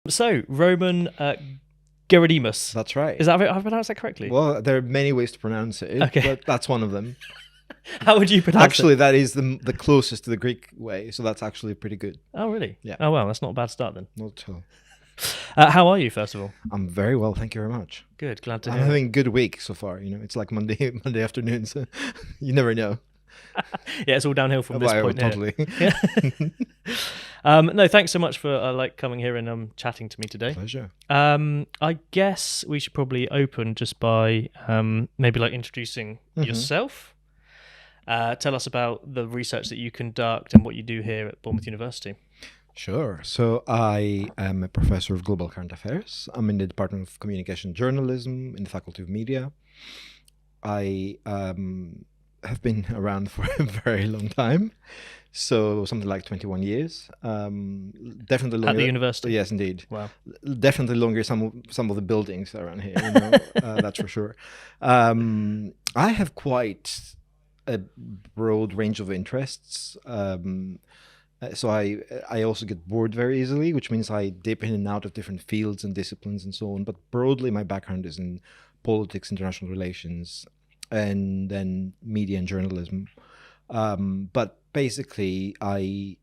So, Roman Gerodimos. That's right. Is that have I pronounced that correctly? Well, there are many ways to pronounce it, Okay. but that's one of them. How would you pronounce Actually, it? that is the closest to the Greek way, so that's actually pretty good. Oh, really? Yeah. Oh, well, that's not a bad start then. Not at all. How are you, first of all? I'm very well, thank you very much. Good, glad to I'm hear. having a good week so far. It's like Monday afternoon, so you never know. Yeah, it's all downhill from this Well, point here. totally. Yeah. No, thanks so much for coming here and chatting to me today. Pleasure. I guess we should probably open just by maybe introducing yourself. Tell us about the research that you conduct and what you do here at Bournemouth University. Sure. So I am a professor of global current affairs. I'm in the Department of Communication Journalism in the Faculty of Media. I have been around for a very long time, so something like 21 years. Definitely longer. At the university? Yes, indeed. Wow. Definitely longer some of the buildings around here, that's for sure. I have quite a broad range of interests. So I also get bored very easily, which means I dip in and out of different fields and disciplines and so on. But broadly, my background is in politics, international relations, and then media and journalism. But basically, I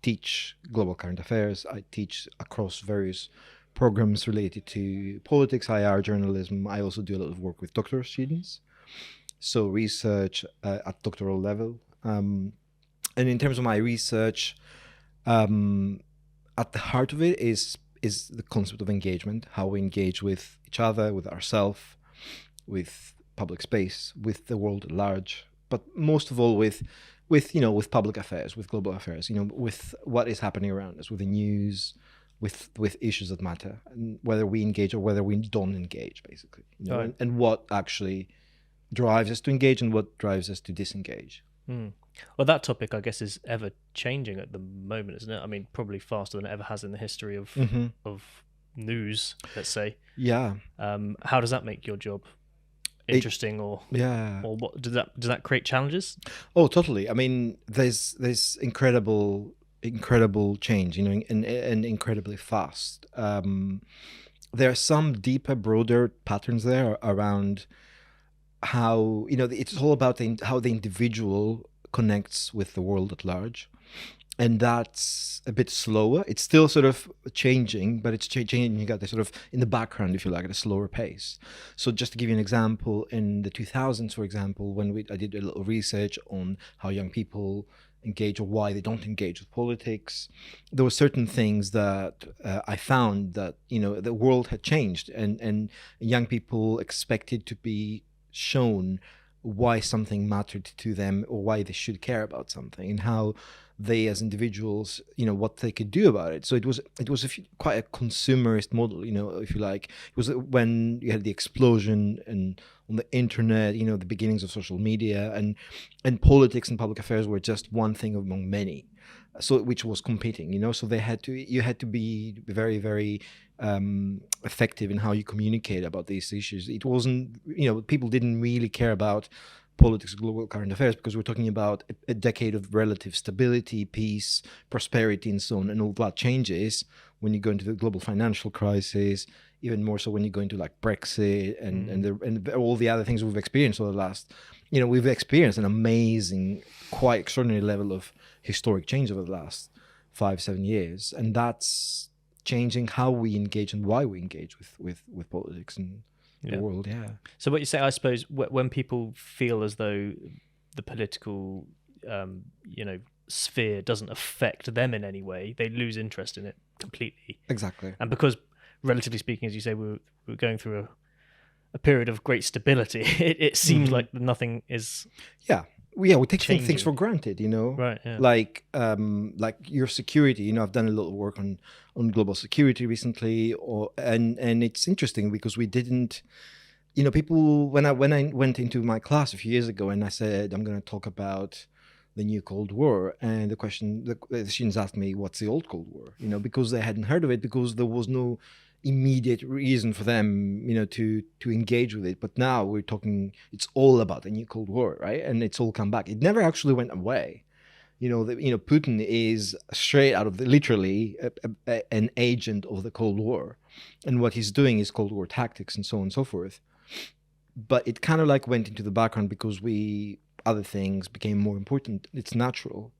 teach global current affairs. I teach across various programs related to politics, IR, journalism. I also do a lot of work with doctoral students. So research at doctoral level. And in terms of my research, at the heart of it is the concept of engagement, how we engage with each other, with ourselves, with public space, with the world at large, but most of all with public affairs, with global affairs, with what is happening around us, with the news, with issues that matter, and whether we engage or whether we don't engage, basically, Right. and what actually drives us to engage and what drives us to disengage. Well, that topic, I guess, is ever changing at the moment, isn't it? I mean, probably faster than it ever has in the history of news, let's say. Yeah. How does that make your job interesting, or what does that create challenges? Oh, totally. I mean, there's incredible change, and incredibly fast. There are some deeper, broader patterns there around how it's all about how the individual connects with the world at large, and that's a bit slower. It's still sort of changing, but it's changing. You got the sort of in the background, if you like, at a slower pace. So just to give you an example, in the 2000s, for example, when I did a little research on how young people engage or why they don't engage with politics, there were certain things that I found that the world had changed, and young people expected to be shown why something mattered to them or why they should care about something, and how they as individuals, what they could do about it. So it was quite a consumerist model, if you like. It was when you had the explosion and on the internet, the beginnings of social media, and politics and public affairs were just one thing among many, so which was competing, so you had to be very, very effective in how you communicate about these issues. It wasn't, people didn't really care about politics, global current affairs, because we're talking about a decade of relative stability, peace, prosperity, and so on. And all that changes when you go into the global financial crisis, even more so when you go into like Brexit and all the other things we've experienced over the last, we've experienced an amazing, quite extraordinary level of historic change over the last 5-7 years. And that's changing how we engage and why we engage with politics and the world. Yeah. So what you say, I suppose, when people feel as though the political, sphere doesn't affect them in any way, they lose interest in it completely. Exactly. And because, relatively speaking, as you say, we're going through a period of great stability, it seems like nothing is. Yeah. We take changing. things for granted, Right. Yeah. Like your security. I've done a little work on global security recently, and it's interesting because we didn't, people, when I went into my class a few years ago and I said I'm going to talk about the new Cold War, and the students asked me, what's the old Cold War? Because they hadn't heard of it, because there was no immediate reason for them, to engage with it. But now we're talking, it's all about the new Cold War, right? And it's all come back. It never actually went away. Putin is straight out of literally an agent of the Cold War, and what he's doing is Cold War tactics and so on and so forth. But it kind of like went into the background because other things became more important. It's natural.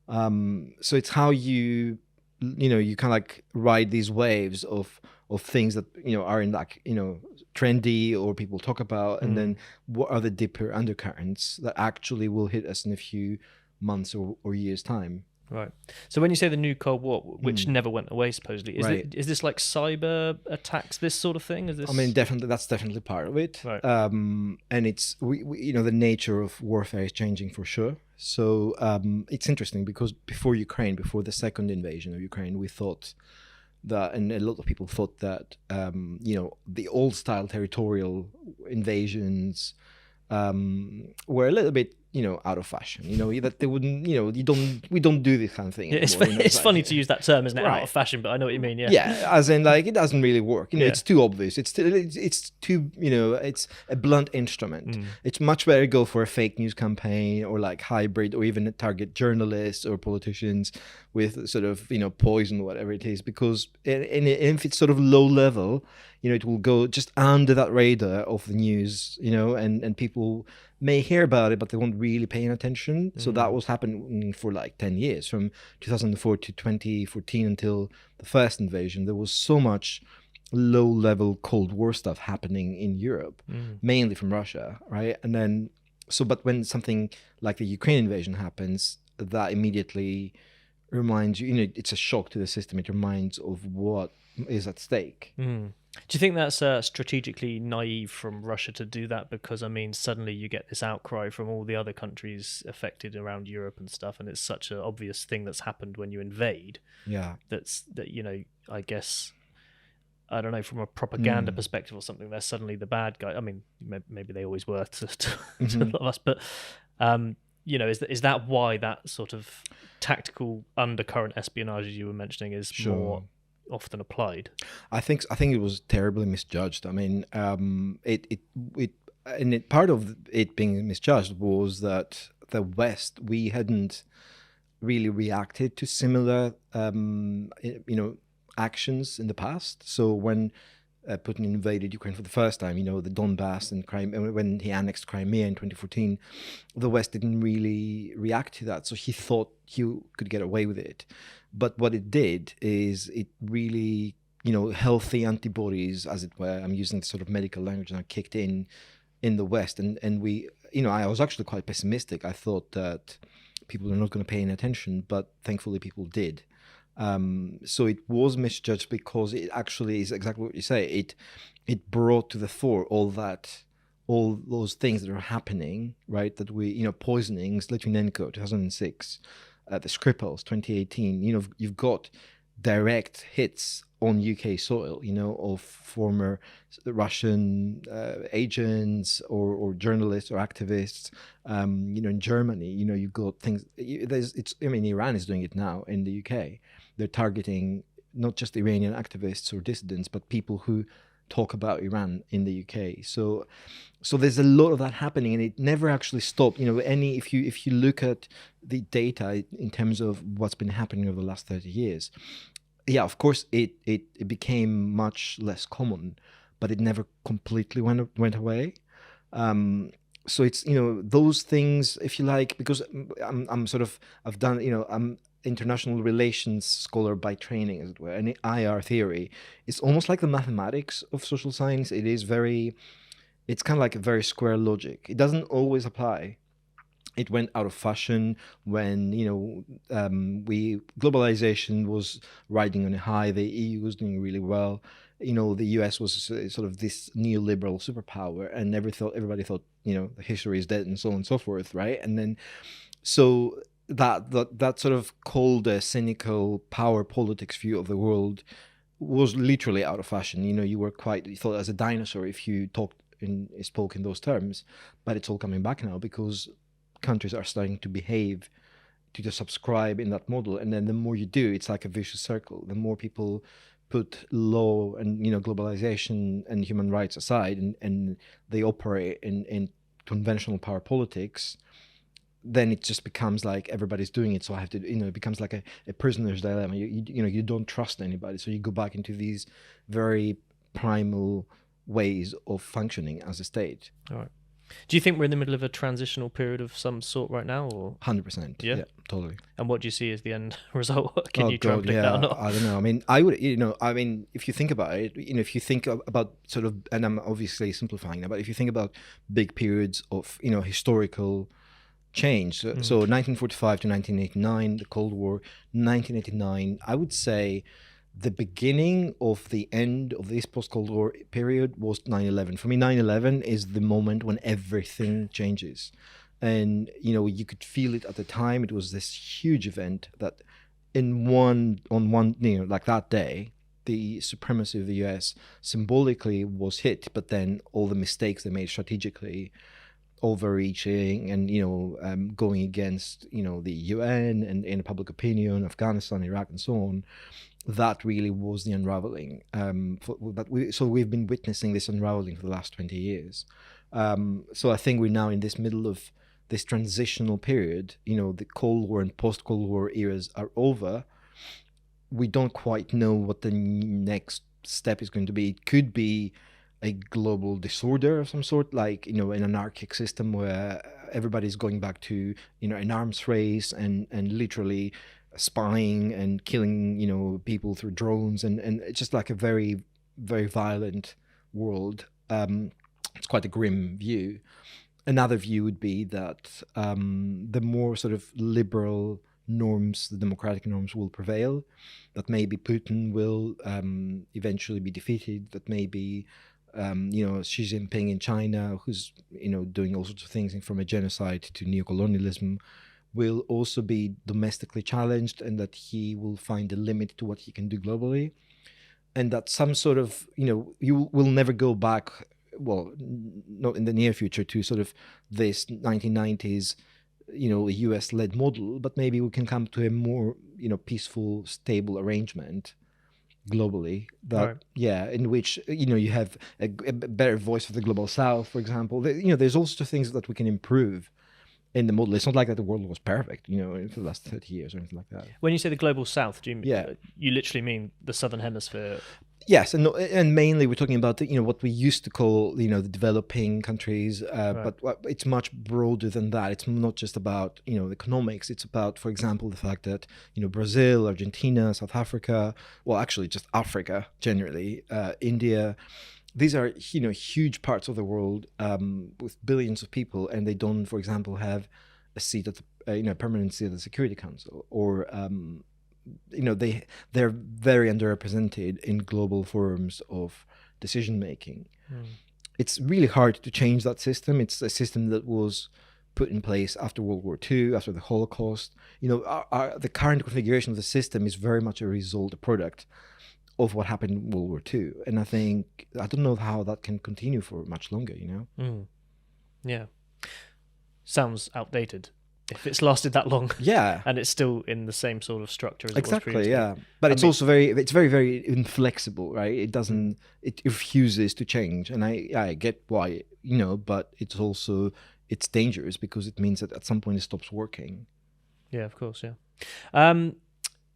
So it's how you kind of like ride these waves of things that are in like trendy or people talk about, and then what are the deeper undercurrents that actually will hit us in a few months or years time. Right. So when you say the new Cold War, which never went away supposedly, is this like cyber attacks, this sort of thing? Is this? I mean, definitely, that's definitely part of it. Right. And it's the nature of warfare is changing for sure. So it's interesting because before the second invasion of Ukraine, we thought that, and a lot of people thought that the old style territorial invasions were a little bit out of fashion, that they wouldn't, we don't do this kind of thing anymore, it's funny to use that term, isn't it? Right. Out of fashion, but I know what you mean. Yeah, as in like it doesn't really work, it's too obvious, it's too it's a blunt instrument. It's much better go for a fake news campaign or like hybrid, or even target journalists or politicians with sort of poison, whatever it is, because if it's sort of low level, it will go just under that radar of the news, and people may hear about it, but they won't really pay attention. So that was happening for like 10 years, from 2004 to 2014 until the first invasion. There was so much low-level Cold War stuff happening in Europe, mainly from Russia, right? And then, but when something like the Ukraine invasion happens, that immediately reminds you, it's a shock to the system. It reminds of what is at stake. Do you think that's strategically naive from Russia to do that? Because, I mean, suddenly you get this outcry from all the other countries affected around Europe and stuff, and it's such an obvious thing that's happened when you invade. Yeah. I guess, I don't know, from a propaganda perspective or something, they're suddenly the bad guy. I mean, maybe they always were to a lot of us, but, is that why that sort of tactical undercurrent espionage, as you were mentioning, is more often applied? I think it was terribly misjudged. I mean, part of it being misjudged was that the West, we hadn't really reacted to similar actions in the past. So when Putin invaded Ukraine for the first time, the Donbass and Crimea, when he annexed Crimea in 2014, the West didn't really react to that. So he thought he could get away with it. But what it did is it really, healthy antibodies, as it were, I'm using sort of medical language now, kicked in the West. And we, I was actually quite pessimistic. I thought that people are not going to pay any attention, but thankfully people did. So it was misjudged because it actually is exactly what you say. It brought to the fore all those things that are happening, right? That we, poisonings, Litvinenko, 2006, the Skripals, 2018. You've got direct hits on UK soil, of former Russian agents or journalists or activists. In Germany, you've got things. Iran is doing it now in the UK. They're targeting not just Iranian activists or dissidents, but people who talk about Iran in the UK. So there's a lot of that happening, and it never actually stopped. If you look at the data in terms of what's been happening over the last 30 years, yeah, of course it became much less common, but it never completely went away. So it's those things, if you like, because I'm international relations scholar by training, as it were, and IR theory is almost like the mathematics of social science. It's kind of like a very square logic. It doesn't always apply. It went out of fashion when globalization was riding on a high. The EU was doing really well. The US was sort of this neoliberal superpower, and everybody thought the history is dead and so on and so forth, right? And then so that sort of cold, cynical power politics view of the world was literally out of fashion. You thought as a dinosaur if you spoke in those terms, but it's all coming back now because countries are starting to behave to just subscribe in that model, and then the more you do, it's like a vicious circle. The more people put law and globalization and human rights aside, and they operate in conventional power politics, then it just becomes like everybody's doing it, so I have to, it becomes like a prisoner's dilemma. You don't trust anybody, so you go back into these very primal ways of functioning as a state. All right. Do you think we're in the middle of a transitional period of some sort right now, or 100%? Yeah, totally. And what do you see as the end result? Can you try and predict that or not? I don't know. I mean, if you think about it, if you think about sort of, and I'm obviously simplifying now, but if you think about big periods of, historical change, so 1945 to 1989, the Cold War, 1989, I would say the beginning of the end of this post-Cold War period was 9/11. For me, 9/11 is the moment when everything changes. And, you could feel it at the time. It was this huge event that like that day, the supremacy of the US symbolically was hit, but then all the mistakes they made strategically, overreaching and, going against, the UN and in public opinion, Afghanistan, Iraq, and so on, that really was the unraveling. So we've been witnessing this unraveling for the last 20 years. So I think we're now in this middle of this transitional period. The Cold War and post-Cold War eras are over. We don't quite know what the next step is going to be. It could be a global disorder of some sort, like, an anarchic system where everybody's going back to, an arms race and literally spying and killing, people through drones, and it's just like a very, very violent world. It's quite a grim view. Another view would be that the more sort of liberal norms, the democratic norms, will prevail, that maybe Putin will eventually be defeated, that maybe Xi Jinping in China, who's doing all sorts of things from a genocide to neocolonialism, will also be domestically challenged, and that he will find a limit to what he can do globally, and that some sort of you will never go back, well, not in the near future, to sort of this 1990s US-led model, but maybe we can come to a more peaceful, stable arrangement globally, that in which you have a better voice for the global south, for example. There's all sorts of things that we can improve in the model. It's not like that the world was perfect, for the last 30 years or anything like that. When you say the global south, do you literally mean the southern hemisphere? Yes, and mainly we're talking about what we used to call the developing countries, but it's much broader than that. It's not just about economics. It's about, for example, the fact that Brazil, Argentina, South Africa, well, actually just Africa generally, India. These are huge parts of the world with billions of people, and they don't, for example, have a seat at the permanent seat at the Security Council, or they're very underrepresented in global forums of decision making. It's really hard to change that system. It's a system that was put in place after World War II, after the Holocaust. The current configuration of the system is very much a product of what happened in World War II, and I don't know how that can continue for much longer. Yeah, sounds outdated if it's lasted that long. Yeah, and it's still in the same sort of structure as exactly. It was previously. Yeah, but it's also very, very inflexible, right? It refuses to change, and I get why, but it's dangerous because it means that at some point it stops working. Yeah, of course. Yeah.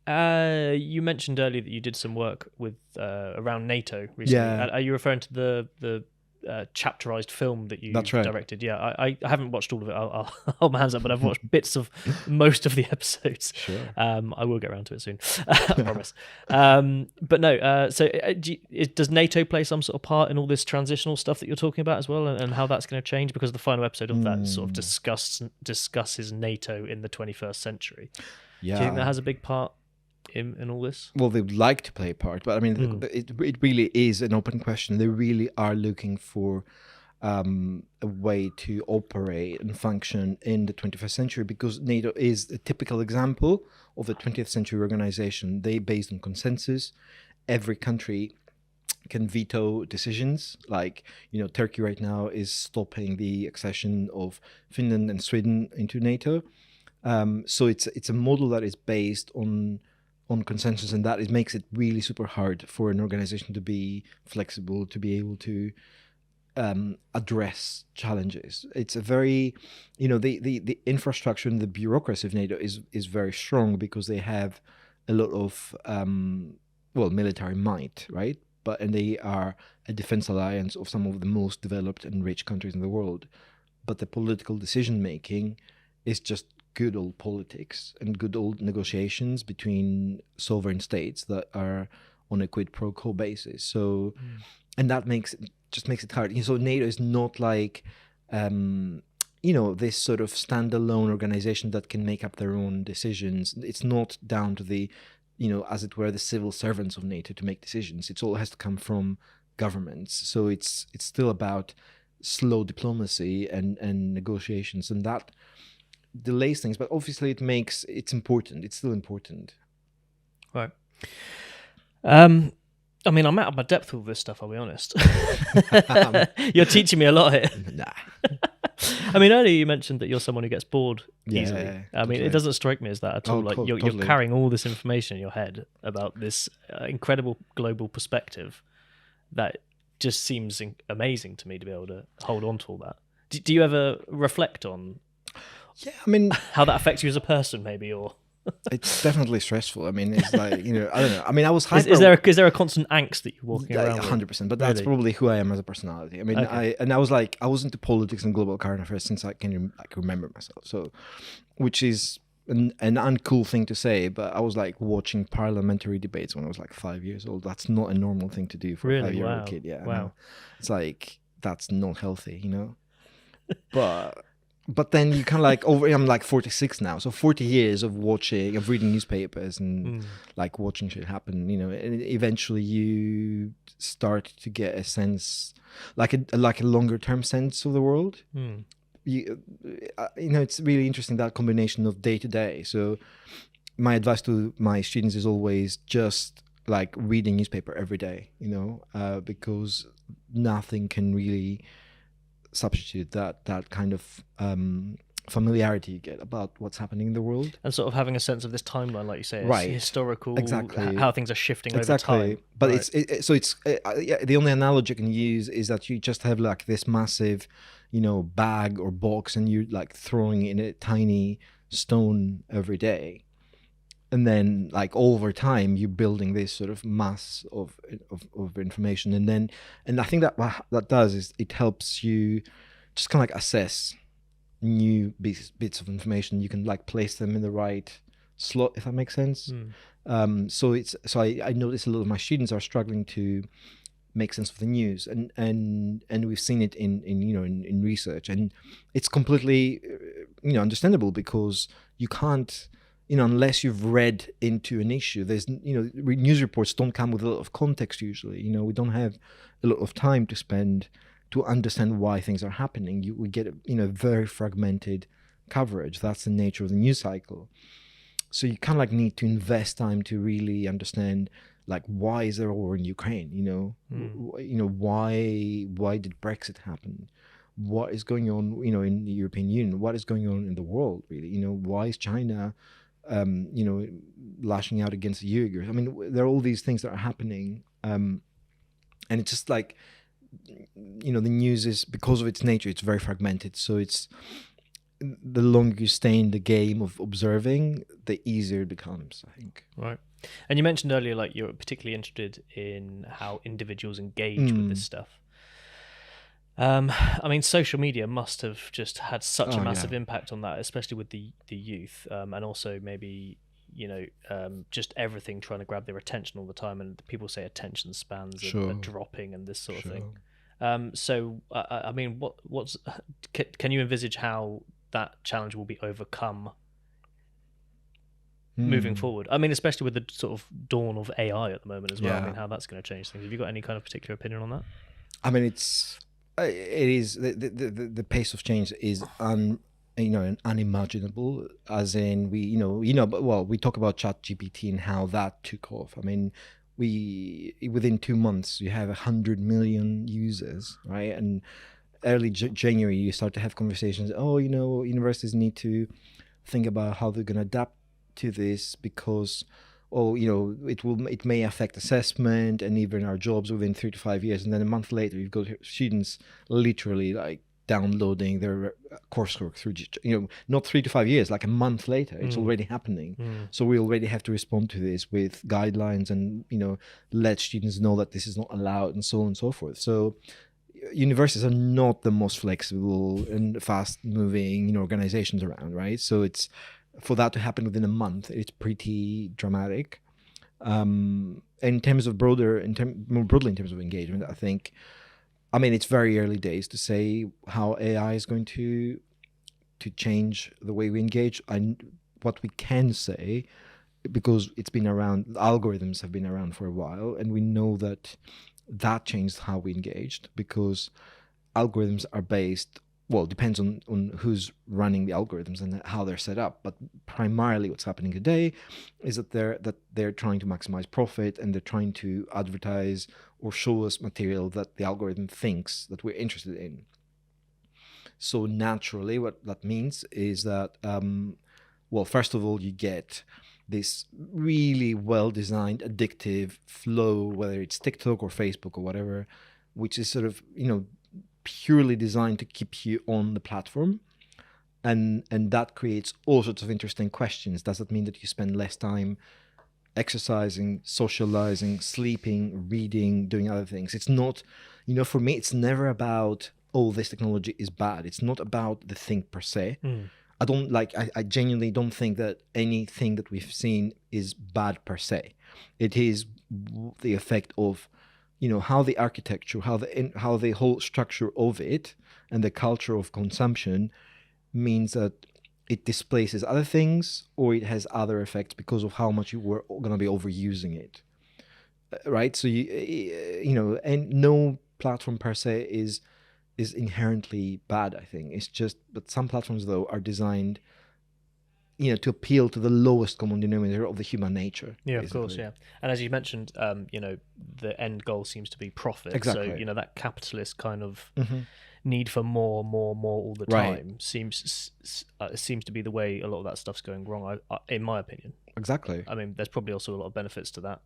You mentioned earlier that you did some work with around NATO recently. Yeah. Are you referring to the chapterized film that you directed? Yeah, I haven't watched all of it. I'll hold my hands up, but I've watched bits of most of the episodes. Sure. I will get around to it soon. I promise. But no. So does NATO play some sort of part in all this transitional stuff that you're talking about as well, and how that's going to change? Because the final episode of that sort of discusses NATO in the 21st century. Yeah. Do you think that has a big part in all this? Well, they would like to play a part, but I mean, it really is an open question. They really are looking for a way to operate and function in the 21st century, because NATO is a typical example of a 20th century organization. They based on consensus. Every country can veto decisions. Like, Turkey right now is stopping the accession of Finland and Sweden into NATO. So it's a model that is based on consensus, and that makes it really super hard for an organization to be flexible, to be able to address challenges. It's a very, the infrastructure and the bureaucracy of NATO is very strong because they have a lot of military might, right? And they are a defense alliance of some of the most developed and rich countries in the world. But the political decision making is just good old politics and good old negotiations between sovereign states that are on a quid pro quo basis. So, and that makes it hard. So NATO is not like, this sort of standalone organization that can make up their own decisions. It's not down to the, as it were, the civil servants of NATO to make decisions. It all has to come from governments. So it's still about slow diplomacy and negotiations, and that delays things. But obviously, it's important. It's still important. Right. I mean, I'm out of my depth with this stuff, I'll be honest. You're teaching me a lot here. Nah. I mean, earlier you mentioned that you're someone who gets bored easily. Yeah, I mean, totally. it doesn't strike me as that at all. Oh, You're totally. carrying all this information in your head about this incredible global perspective that just seems amazing to me to be able to hold on to all that. Do you ever reflect on how that affects you as a person, maybe, or... It's definitely stressful. I mean, it's like, I don't know. I mean, I was hyper... Is there a constant angst that you're walking around with? 100%, but that's probably who I am as a personality. I mean, Okay. I was into politics and global current affairs since I can remember myself. So, which is an uncool thing to say, but I was like watching parliamentary debates when I was like 5 years old. That's not a normal thing to do for a 5-year-old kid. Yeah, wow. It's like, that's not healthy, But then you kind of like I'm like 46 now, so 40 years of reading newspapers and like watching shit happen, and eventually you start to get a sense, like a longer term sense of the world. It's really interesting, that combination of day to day. So my advice to my students is always just like reading newspaper every day, because nothing can really substitute that kind of familiarity you get about what's happening in the world, and sort of having a sense of this timeline, like you say, right? Historical, exactly, how things are shifting exactly. over time. But right. The only analogy I can use is that you just have like this massive, bag or box, and you're like throwing in a tiny stone every day. And then, like, over time, you're building this sort of mass of information, and I think that what that does is it helps you just kind of like assess new bits of information. You can like place them in the right slot, if that makes sense. So I notice a lot of my students are struggling to make sense of the news, and we've seen it in research, and it's completely understandable, because you can't. Unless you've read into an issue, there's, news reports don't come with a lot of context usually. We don't have a lot of time to spend to understand why things are happening. We get, very fragmented coverage. That's the nature of the news cycle. So you kind of like need to invest time to really understand, like, why is there a war in Ukraine? Why did Brexit happen? What is going on, in the European Union? What is going on in the world, really? Why is China lashing out against the Uyghurs? I mean, there are all these things that are happening, and it's just like, the news is, because of its nature, it's very fragmented. So it's, the longer you stay in the game of observing, the easier it becomes, I think. Right. And you mentioned earlier, like, you're particularly interested in how individuals engage with this stuff. I mean, social media must have just had such a massive impact on that, especially with the youth, and also maybe, just everything trying to grab their attention all the time, and people say attention spans are dropping and this sort of thing. So, I mean, can you envisage how that challenge will be overcome moving forward? I mean, especially with the sort of dawn of AI at the moment as well. I mean, how that's going to change things. Have you got any kind of particular opinion on that? I mean, it is the pace of change is unimaginable. As in, we talk about ChatGPT and how that took off. I mean, within 2 months you have 100 million users, right? And early January you start to have conversations. Universities need to think about how they're going to adapt to this, because oh, it may affect assessment and even our jobs within 3 to 5 years. And then a month later, you've got students literally like downloading their coursework through, not 3 to 5 years, like a month later, it's already happening. So we already have to respond to this with guidelines and, let students know that this is not allowed and so on and so forth. So universities are not the most flexible and fast moving, organizations around, right? So it's, for that to happen within a month, it's pretty dramatic. In terms of more broadly in terms of engagement, I think, it's very early days to say how AI is going to change the way we engage. What we can say, because it's been around, algorithms have been around for a while, and we know that changed how we engaged, because algorithms are based, well, depends on who's running the algorithms and how they're set up. But primarily what's happening today is that they're trying to maximize profit, and they're trying to advertise or show us material that the algorithm thinks that we're interested in. So naturally, what that means is that, first of all, you get this really well-designed addictive flow, whether it's TikTok or Facebook or whatever, which is sort of, purely designed to keep you on the platform. And that creates all sorts of interesting questions. Does that mean that you spend less time exercising, socializing, sleeping, reading, doing other things? It's not, for me, it's never about, oh, this technology is bad. It's not about the thing per se. I genuinely don't think that anything that we've seen is bad per se. It is the effect of, how the architecture, how the whole structure of it and the culture of consumption means that it displaces other things, or it has other effects because of how much you were going to be overusing it, right? So and no platform per se is inherently bad, I think. It's just, but some platforms though are designed, to appeal to the lowest common denominator of the human nature. Yeah, basically. Of course, yeah. And as you mentioned, the end goal seems to be profit. Exactly. So, that capitalist kind of need for more all the Right. time seems to be the way a lot of that stuff's going wrong, in my opinion. Exactly. There's probably also a lot of benefits to that.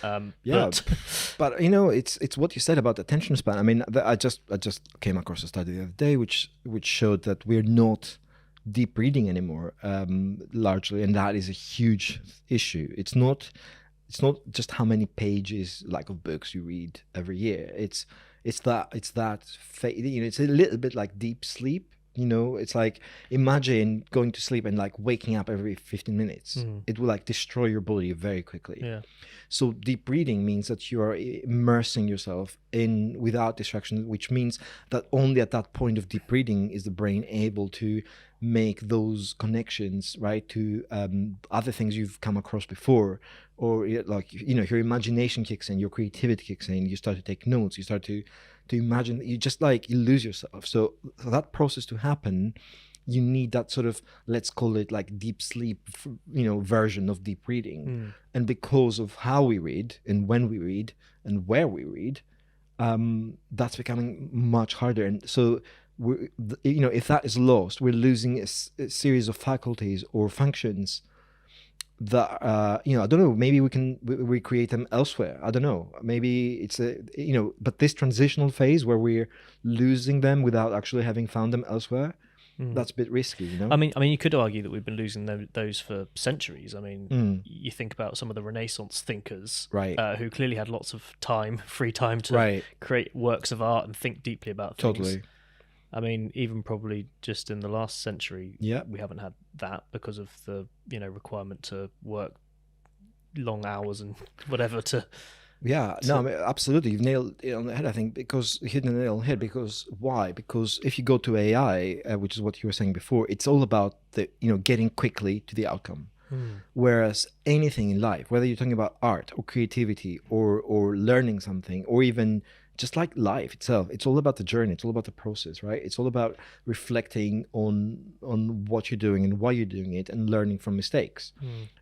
But it's what you said about attention span. I just came across a study the other day which showed that we're not deep reading anymore, largely, and that is a huge issue. It's not just how many pages of books you read every year. It's a little bit like deep sleep. It's like, imagine going to sleep and waking up every 15 minutes. It will destroy your body very quickly. Yeah. So deep reading means that you are immersing yourself in without distraction, which means that only at that point of deep reading is the brain able to make those connections, right, to other things you've come across before, or your imagination kicks in, your creativity kicks in, you start to take notes, you start to imagine, you just you lose yourself. So for that process to happen, you need that sort of, let's call it deep sleep, version of deep reading. And because of how we read and when we read and where we read, that's becoming much harder. And so if that is lost, we're losing a series of faculties or functions that I don't know, maybe we can recreate them elsewhere. I don't know, maybe it's but this transitional phase where we're losing them without actually having found them elsewhere, that's a bit risky, you could argue that we've been losing those for centuries. You think about some of the Renaissance thinkers, right, who clearly had lots of free time to create works of art and think deeply about things. Totally. Even probably just in the last century, we haven't had that because of the requirement to work long hours and whatever to. Absolutely, you've nailed it on the head. I think because hit the nail on the head. Because why? Because if you go to AI, which is what you were saying before, it's all about the getting quickly to the outcome. Whereas anything in life, whether you're talking about art or creativity or learning something, or even just life itself, it's all about the journey. It's all about the process, right? It's all about reflecting on what you're doing and why you're doing it, and learning from mistakes.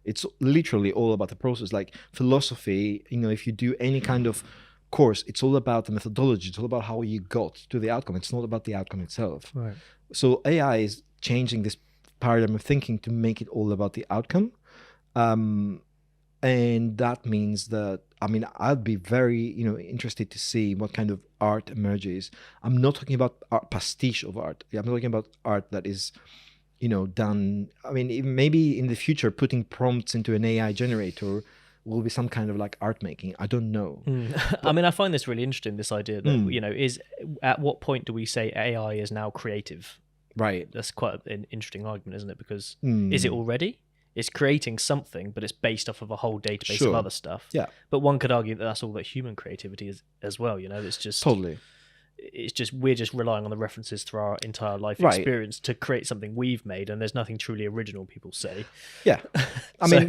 It's literally all about the process. Philosophy, if you do any kind of course, it's all about the methodology. It's all about how you got to the outcome. It's not about the outcome itself. Right. So AI is changing this paradigm of thinking to make it all about the outcome. And And that means that, I mean, I'd be very, interested to see what kind of art emerges. I'm not talking about pastiche of art. I'm talking about art that is, done. I mean, even maybe in the future, putting prompts into an AI generator will be some kind of like art making. I don't know. I mean, I find this really interesting, this idea that, is at what point do we say AI is now creative? Right. That's quite an interesting argument, isn't it? Because is it already? It's creating something, but it's based off of a whole database of other stuff. Yeah. But one could argue that that's all that human creativity is as well. It's just totally. It's just we're just relying on the references through our entire life experience to create something we've made, and there's nothing truly original. People say. Yeah, I mean,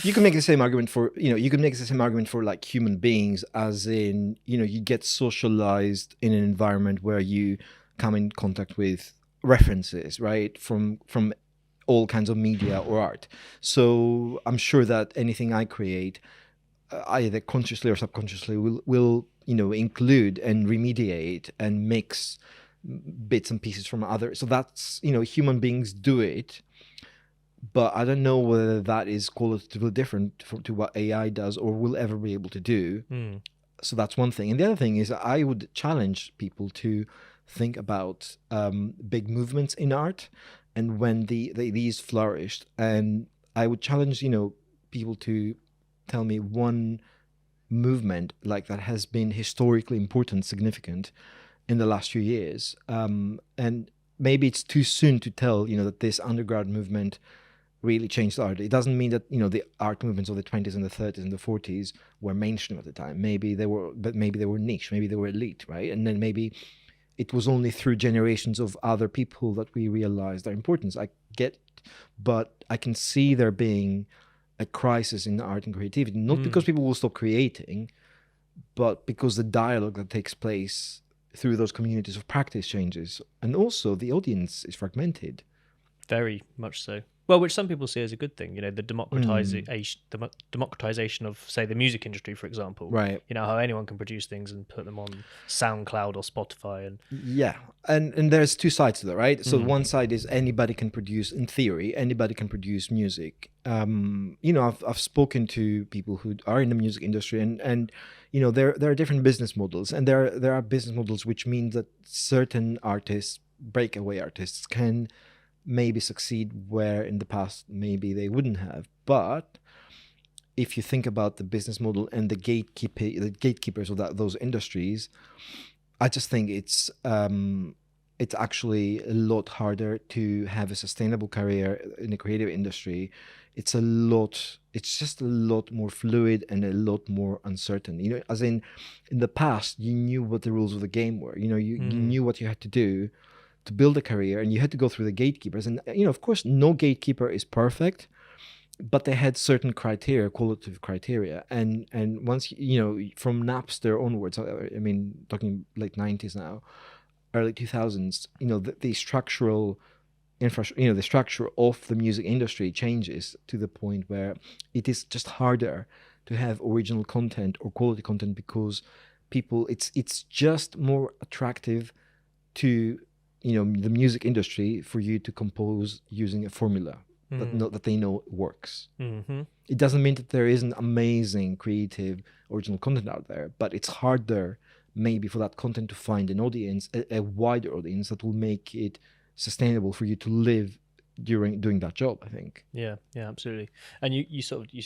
you can make the same argument for like human beings, as in you get socialized in an environment where you come in contact with references, right, from all kinds of media or art. So I'm sure that anything I create, either consciously or subconsciously, will include and remediate and mix bits and pieces from others. So that's human beings do it, but I don't know whether that is qualitatively different to what AI does or will ever be able to do. So that's one thing. And the other thing is, I would challenge people to think about big movements in art and when these flourished. And I would challenge people to tell me one movement like that has been historically important, significant in the last few years. And maybe it's too soon to tell that this underground movement really changed art. It doesn't mean that the art movements of the 20s and the 30s and the 40s were mainstream at the time. Maybe they were niche, maybe they were elite, right? And then maybe it was only through generations of other people that we realized their importance. I get, but I can see there being a crisis in art and creativity, not because people will stop creating, but because the dialogue that takes place through those communities of practice changes, and also the audience is fragmented. Very much so. Well, which some people see as a good thing, the democratization of, say, the music industry, for example. Right. How anyone can produce things and put them on SoundCloud or Spotify. And there's two sides to that, right? So one side is anybody can produce, in theory, anybody can produce music. I've spoken to people who are in the music industry, and there are different business models, and there are business models which mean that certain artists, breakaway artists, can maybe succeed where in the past maybe they wouldn't have. But if you think about the business model and the gatekeepers of those industries, I just think it's actually a lot harder to have a sustainable career in the creative industry. It's just a lot more fluid and a lot more uncertain. As in the past, you knew what the rules of the game were. You knew what you had to do to build a career, and you had to go through the gatekeepers. And of course, no gatekeeper is perfect, but they had certain criteria, qualitative criteria. And once from Napster onwards, I mean, talking late 90s now, early 2000s, the structural infrastructure, the structure of the music industry changes to the point where it is just harder to have original content or quality content, because people, it's just more attractive to the music industry for you to compose using a formula that they know works. It doesn't mean that there isn't amazing, creative, original content out there, but it's harder maybe for that content to find an audience, a wider audience that will make it sustainable for you to live doing that job, I think. Yeah, absolutely. And you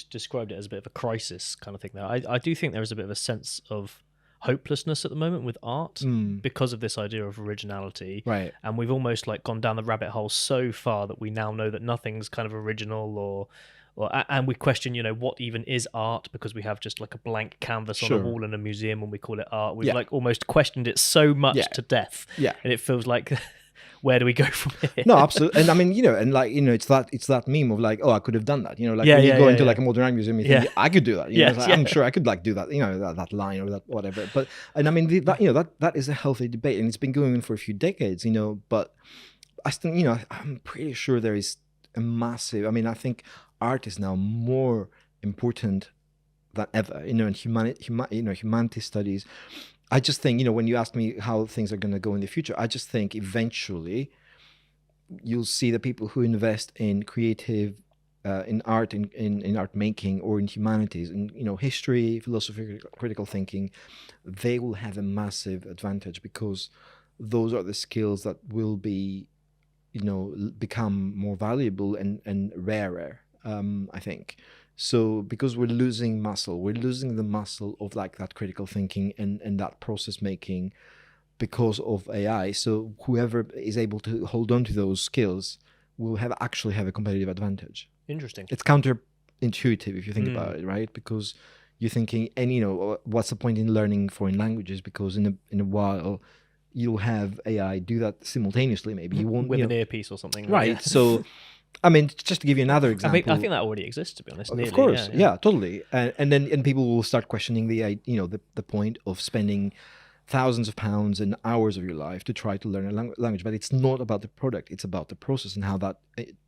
described it as a bit of a crisis kind of thing there. I do think there is a bit of a sense of hopelessness at the moment with art because of this idea of originality, right? And we've almost like gone down the rabbit hole so far that we now know that nothing's kind of original, and we question what even is art, because we have just like a blank canvas on a wall in a museum and we call it art. We've like almost questioned it so much to death, and it feels like where do we go from here? No, absolutely. And I mean, it's that meme of like, oh, I could have done that. When you go into like a modern art museum, you think, I could do that. I'm sure I could like do that. That line or that whatever. But I mean, that is a healthy debate, and it's been going on for a few decades. But I still, I'm pretty sure there is a massive. I mean, I think art is now more important than ever. In humanity studies. I just think, when you ask me how things are going to go in the future, I just think eventually you'll see the people who invest in creative in art, in art making, or in humanities, in history, philosophy, critical thinking, they will have a massive advantage because those are the skills that will be become more valuable and rarer, I think. So because we're losing the muscle of like that critical thinking and that process making because of AI. So whoever is able to hold on to those skills will actually have a competitive advantage. Interesting. It's counterintuitive if you think about it, right? Because you're thinking, and what's the point in learning foreign languages? Because in a while you'll have AI do that simultaneously. Maybe you won't with an earpiece or something, right? Yeah. So, I mean, just to give you another example, I think that already exists, to be honest. Of course, yeah, totally. And then people will start questioning the point of spending thousands of pounds and hours of your life to try to learn a language, but it's not about the product, it's about the process and how that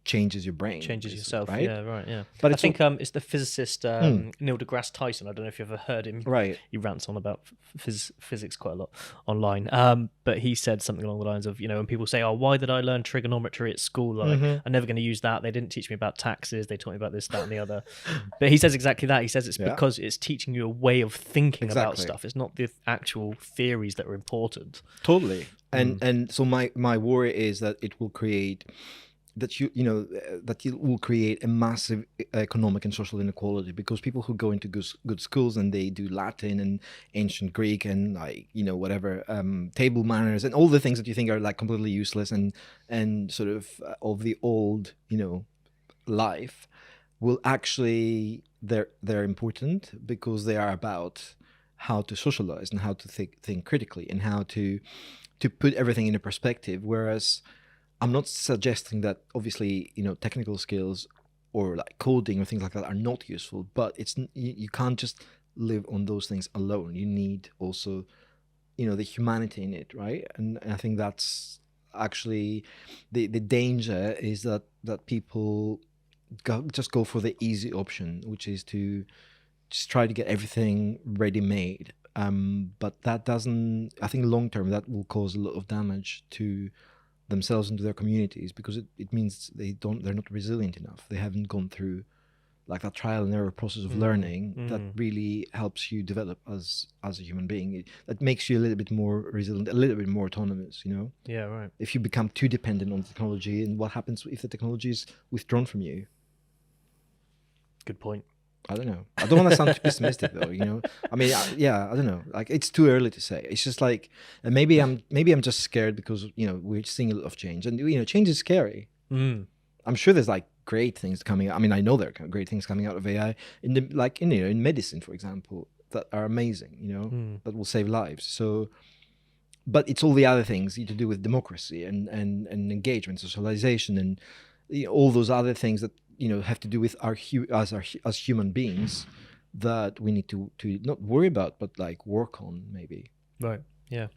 changes your brain, changes yourself, right? Yeah. But I think it's the physicist Neil deGrasse Tyson. I don't know if you've ever heard him. Right. He rants on about physics quite a lot online, but he said something along the lines of, when people say, oh, why did I learn trigonometry at school? Like, I'm never going to use that. They didn't teach me about taxes. They taught me about this, that, and the other. But he says exactly that. He says it's because it's teaching you a way of thinking about stuff. It's not the actual theories that are important. Totally. And so my worry is that it will create that it will create a massive economic and social inequality, because people who go into good schools and they do Latin and ancient Greek and whatever table manners and all the things that you think are like completely useless and sort of the old life, will actually they're important because they are about how to socialize and how to think critically and how to put everything in a perspective. Whereas I'm not suggesting that obviously technical skills or like coding or things like that are not useful, but you can't just live on those things alone. You need also the humanity in it, right? And I think that's actually the danger, is that people just go for the easy option, which is to just try to get everything ready made. But that doesn't, I think long term that will cause a lot of damage to themselves and to their communities, because it means they're not resilient enough. They haven't gone through like that trial and error process of learning that really helps you develop as a human being. That makes you a little bit more resilient, a little bit more autonomous, Yeah, right. If you become too dependent on technology, and what happens if the technology is withdrawn from you? Good point. I don't know. I don't want to sound too pessimistic though, I mean, I don't know. Like, it's too early to say. It's just like, maybe I'm just scared because we're seeing a lot of change, and change is scary. I'm sure there's like great things coming out. I mean, I know there are great things coming out of AI in medicine, for example, that are amazing. That will save lives. So, but it's all the other things to do with democracy and engagement, socialization, and all those other things that have to do with as human beings that we need to not worry about, but like work on, maybe. Right. Yeah.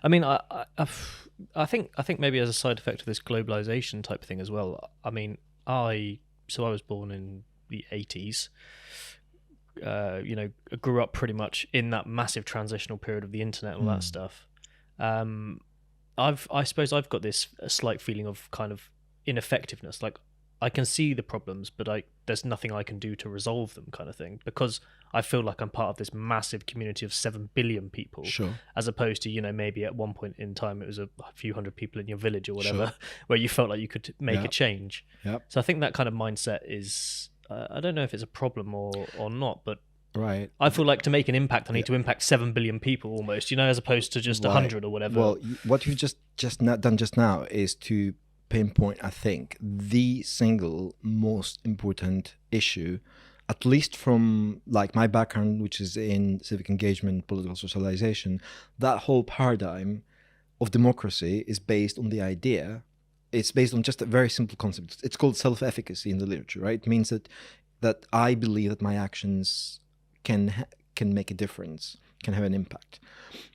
I mean, I think maybe as a side effect of this globalization type thing as well. I mean, I was born in the 80s. Grew up pretty much in that massive transitional period of the internet and all that stuff. I suppose I've got this slight feeling of kind of ineffectiveness. Like, I can see the problems, but there's nothing I can do to resolve them, kind of thing, because I feel like I'm part of this massive community of 7 billion people, Sure. As opposed to, maybe at one point in time it was a few hundred people in your village or whatever, where you felt like you could make a change. Yep. So I think that kind of mindset is, I don't know if it's a problem or not, but right. I feel like to make an impact, I need to impact 7 billion people almost, as opposed to just 100 or whatever. Well, what you've just done just now is to pinpoint, I think, the single most important issue, at least from like my background, which is in civic engagement, political socialization. That whole paradigm of democracy is based on the idea, it's based on just a very simple concept. It's called self-efficacy in the literature, right? It means that I believe that my actions can make a difference, can have an impact.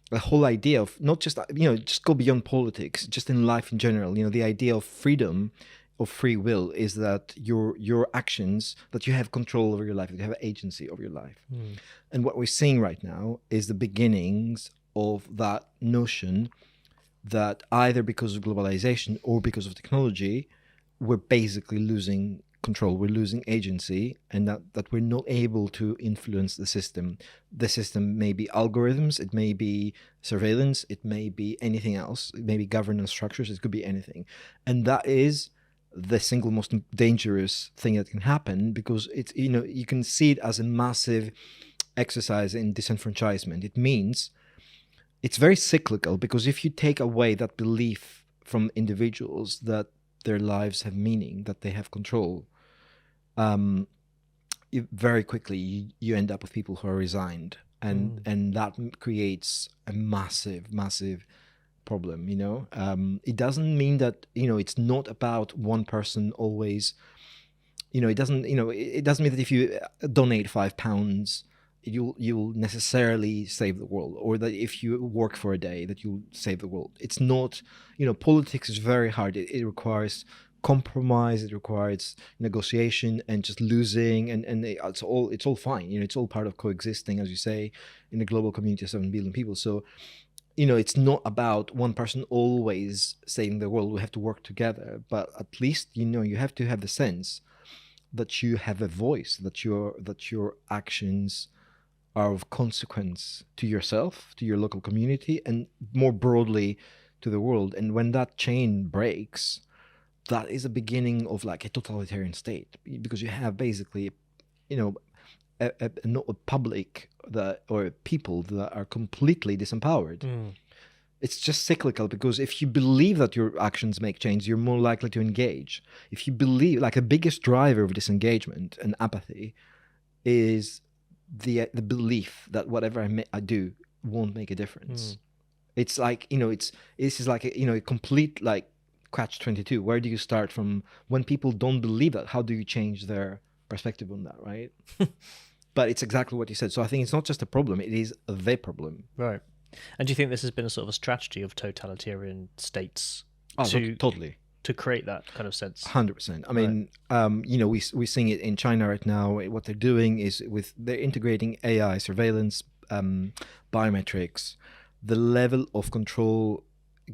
The whole idea of not just just go beyond politics, just in life in general, the idea of freedom, of free will, is that your actions, that you have control over your life, that you have agency over your life. And what we're seeing right now is the beginnings of that notion, that either because of globalization or because of technology, we're basically losing control, we're losing agency, and that we're not able to influence the system. The system may be algorithms, it may be surveillance, it may be anything else, it may be governance structures, it could be anything. And that is the single most dangerous thing that can happen, because it's, you can see it as a massive exercise in disenfranchisement. It means it's very cyclical, because if you take away that belief from individuals that their lives have meaning, that they have control, very quickly you end up with people who are resigned, and that creates a massive problem. It doesn't mean that it's not about one person always. It doesn't mean that if you donate £5 you'll necessarily save the world, or that if you work for a day that you'll save the world. It's not. Politics is very hard. It requires compromise, it requires negotiation, and just losing, and it's all fine. It's all part of coexisting, as you say, in a global community of 7 billion people. So it's not about one person always saving the world. We have to work together, but at least you have to have the sense that you have a voice, that your actions are of consequence to yourself, to your local community, and more broadly to the world. And when that chain breaks, that is a beginning of like a totalitarian state, because you have basically, not a public or people that are completely disempowered. It's just cyclical, because if you believe that your actions make change, you're more likely to engage. If you believe, like, the biggest driver of disengagement and apathy is the belief that whatever I do won't make a difference. It's like, this is like a complete like catch-22. Where do you start from when people don't believe that? How do you change their perspective on that, right? But it's exactly what you said. So I think it's not just a problem, it is the problem. Right. And do you think this has been a sort of a strategy of totalitarian states totally to create that kind of sense? 100%. I mean, we're seeing it in China right now. What they're doing is they're integrating AI, surveillance, biometrics. The level of control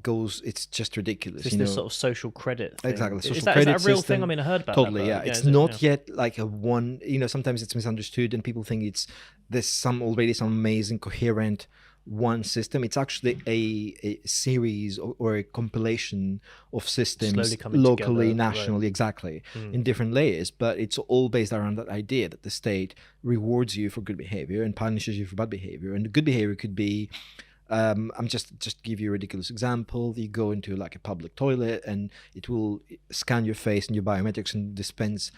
it's just ridiculous. It's this sort of social credit thing. Exactly. Is that a real thing? I mean, I heard about totally, that. Yeah. It's not yet like a one, sometimes it's misunderstood and people think there's some amazing coherent one system. It's actually a series or a compilation of systems locally, together, nationally, right. Exactly, in different layers. But it's all based around that idea that the state rewards you for good behavior and punishes you for bad behavior. And the good behavior could be, I'm just give you a ridiculous example. You go into like a public toilet and it will scan your face and your biometrics and dispense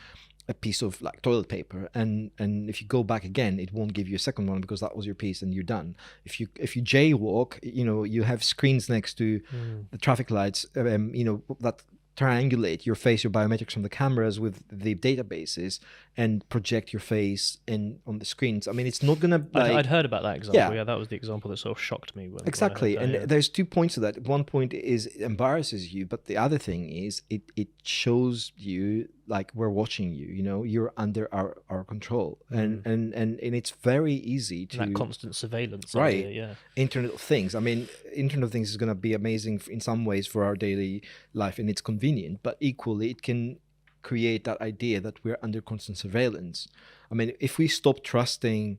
a piece of like toilet paper, and if you go back again, it won't give you a second one because that was your piece and you're done. If you jaywalk, you have screens next to the traffic lights, that triangulate your face, your biometrics from the cameras with the databases and project your face on the screens. I mean, it's not gonna. I'd heard about that example. Yeah, that was the example that sort of shocked me. Exactly, and there's 2 points to that. One point is it embarrasses you, but the other thing is it shows you like we're watching you. You're under our control, and it's very easy to that constant surveillance. Right. Yeah. Internet of Things. I mean, Internet of Things is going to be amazing in some ways for our daily life, and it's convenient, but equally it can create that idea that we're under constant surveillance. I mean, if we stop trusting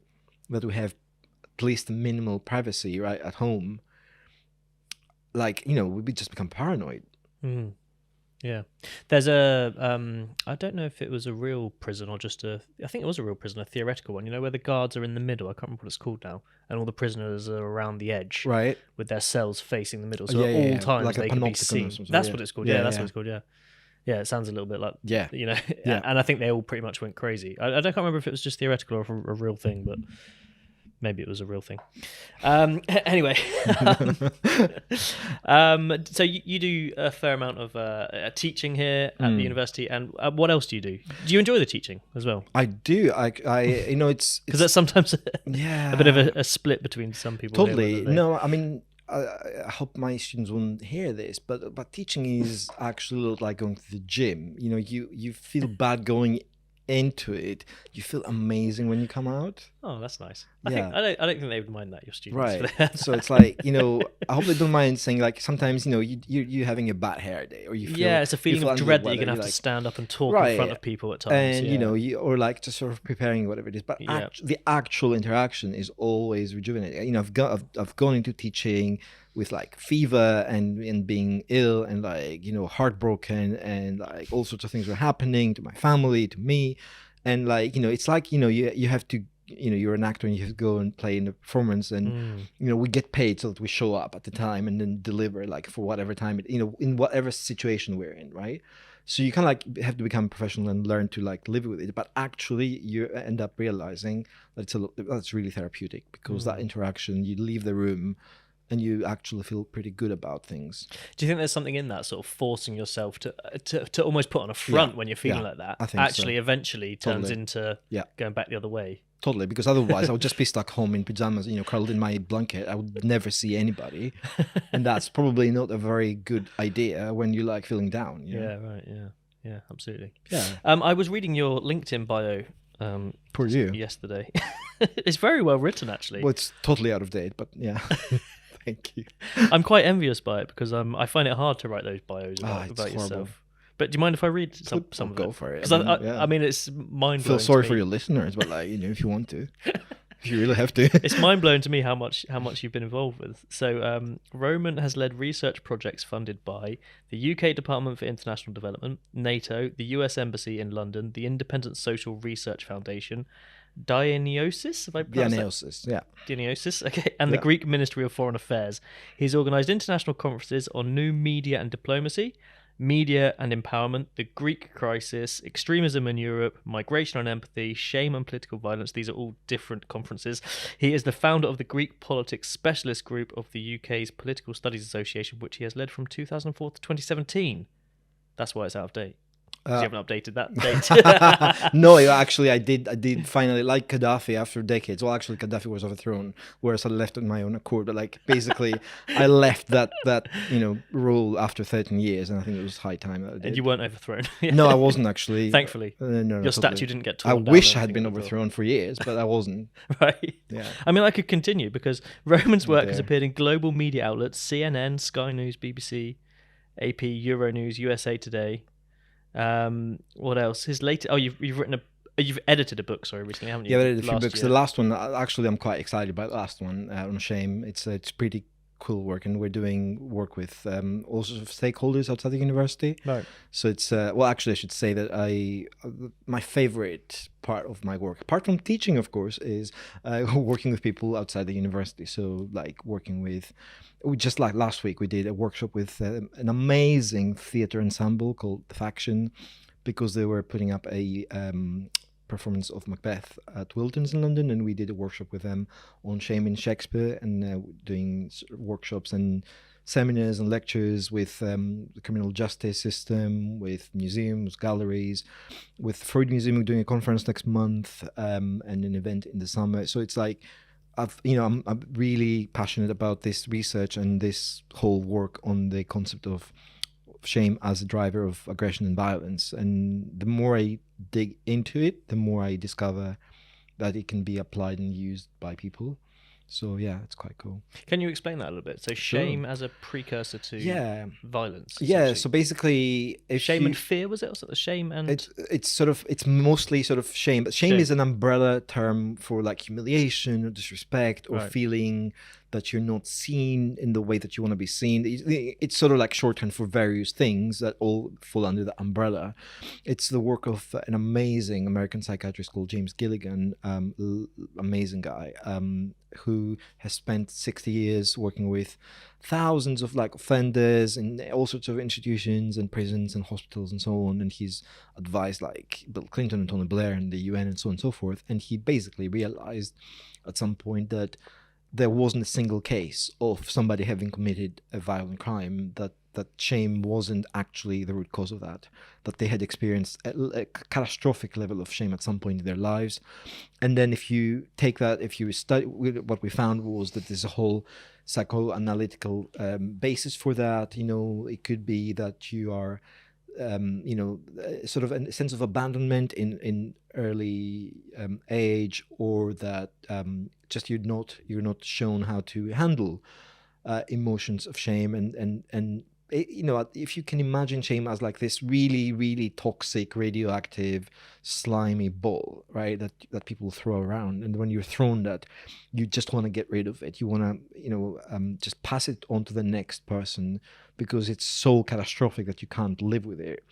that we have at least minimal privacy right at home, like, we just become paranoid. Yeah. There's I don't know if it was a real prison or just I think it was a real prison, a theoretical one, where the guards are in the middle. I can't remember what it's called now. And all the prisoners are around the edge. Right. With their cells facing the middle. So at all times like they can be seen. That's what it's called. Yeah, that's what it's called. Yeah. Yeah, it sounds a little bit like, and I think they all pretty much went crazy. I can't remember if it was just theoretical or a real thing, but maybe it was a real thing. Anyway, so you do a fair amount of teaching here at the university, and what else do you do? Do you enjoy the teaching as well? I do. I it's because that's sometimes a bit of a split between some people. Totally. No, I mean, I hope my students won't hear this, but teaching is actually like going to the gym. You feel bad going into it. You feel amazing when you come out. Oh, that's nice. Yeah. I don't think they would mind that, your students. Right. So it's like, I hope they don't mind saying, like, sometimes, you're having a bad hair day, or you feel, yeah, it's a feeling you feel of under dread the that you're weather, going to have to stand up and talk in right, front of people at times. and yeah. or like just sort of preparing whatever it is. But Yeah. the actual interaction is always rejuvenating. I've gone into teaching with like fever and being ill and like heartbroken, and like all sorts of things were happening to my family, to me, and like it's like you have to, you're an actor and you have to go and play in a performance, and we get paid so that we show up at the time and then deliver, like, for whatever time in whatever situation we're in, right? So you kind of like have to become professional and learn to like live with it. But actually you end up realizing that that's really therapeutic, because that interaction, you leave the room and you actually feel pretty good about things. Do you think there's something in that, sort of forcing yourself to almost put on a front when you're feeling like that? I think actually so. eventually turns Totally. into going back the other way. Totally, because otherwise I would just be stuck home in pajamas, curled in my blanket. I would never see anybody, and that's probably not a very good idea when you're like feeling down. Yeah, right. Yeah, absolutely. Yeah. I was reading your LinkedIn bio For you. yesterday. It's very well written, actually. Well, it's totally out of date, but yeah. Thank you. I'm quite envious by it, because I find it hard to write those bios about yourself. horrible. But do you mind if I read some of it? Go for it. Because I mean, it's mind blowing. Feel sorry for your listeners, but like, if you want to, if you really have to. It's mind blowing to me how much you've been involved with. So Roman has led research projects funded by the UK Department for International Development, NATO, the US Embassy in London, the Independent Social Research Foundation, Dionysos, if I pronounce that? Dionysos, okay, and the Greek Ministry of Foreign Affairs. He's organised international conferences on new media and diplomacy, media and empowerment, the Greek crisis, extremism in Europe, migration and empathy, shame and political violence. These are all different conferences. He is the founder of the Greek Politics Specialist Group of the UK's Political Studies Association, which he has led from 2004 to 2017. That's why it's out of date. You haven't updated that date. No, actually, I did finally, like Gaddafi after decades. Well, actually, Gaddafi was overthrown, whereas I left on my own accord. But like, basically, I left that rule after 13 years, and I think it was high time that I did. And you weren't overthrown. No, I wasn't actually. Thankfully, no, your statue didn't get torn down. I wish I had been overthrown for years, but I wasn't. Right. Yeah. I mean, I could continue, because Roman's work has appeared in global media outlets: CNN, Sky News, BBC, AP, Euronews, USA Today. What else? His latest. Oh, you've edited a book, recently, haven't you? Yeah, I edited a few books. The last one, actually, I'm quite excited about the last one, on shame. It's pretty cool work, and we're doing work with all sorts of stakeholders outside the university. Right. So it's well, actually, I should say that my favorite part of my work, apart from teaching, of course, is working with people outside the university. So like working with. Just like last week, we did a workshop with an amazing theatre ensemble called The Faction, because they were putting up a performance of Macbeth at Wilton's in London, and we did a workshop with them on shame in Shakespeare, and doing workshops and seminars and lectures with the criminal justice system, with museums, galleries, with Freud Museum. We're doing a conference next month, and an event in the summer. So it's like, I'm really passionate about this research and this whole work on the concept of shame as a driver of aggression and violence. And the more I dig into it, the more I discover that it can be applied and used by people. So yeah, it's quite cool. Can you explain that a little bit? So shame as a precursor to violence. Yeah. So basically, shame and fear, was it? Also shame and it's mostly sort of shame, but shame is an umbrella term for like humiliation or disrespect or feeling that you're not seen in the way that you want to be seen. It's sort of like shorthand for various things that all fall under the umbrella. It's the work of an amazing American psychiatrist called James Gilligan, amazing guy, who has spent 60 years working with thousands of like offenders in all sorts of institutions and prisons and hospitals and so on. And he's advised like Bill Clinton and Tony Blair and the UN and so on and so forth. And he basically realized at some point that there wasn't a single case of somebody having committed a violent crime that shame wasn't actually the root cause of that they had experienced a catastrophic level of shame at some point in their lives. And then if you take that, if you study, what we found was that there's a whole psychoanalytical basis for that. It could be that you are sort of a sense of abandonment in early age, or that just you're not shown how to handle emotions of shame, and if you can imagine shame as like this really, really toxic, radioactive, slimy ball, right, that people throw around, and when you're thrown that, you just want to get rid of it. You want to just pass it on to the next person because it's so catastrophic that you can't live with it.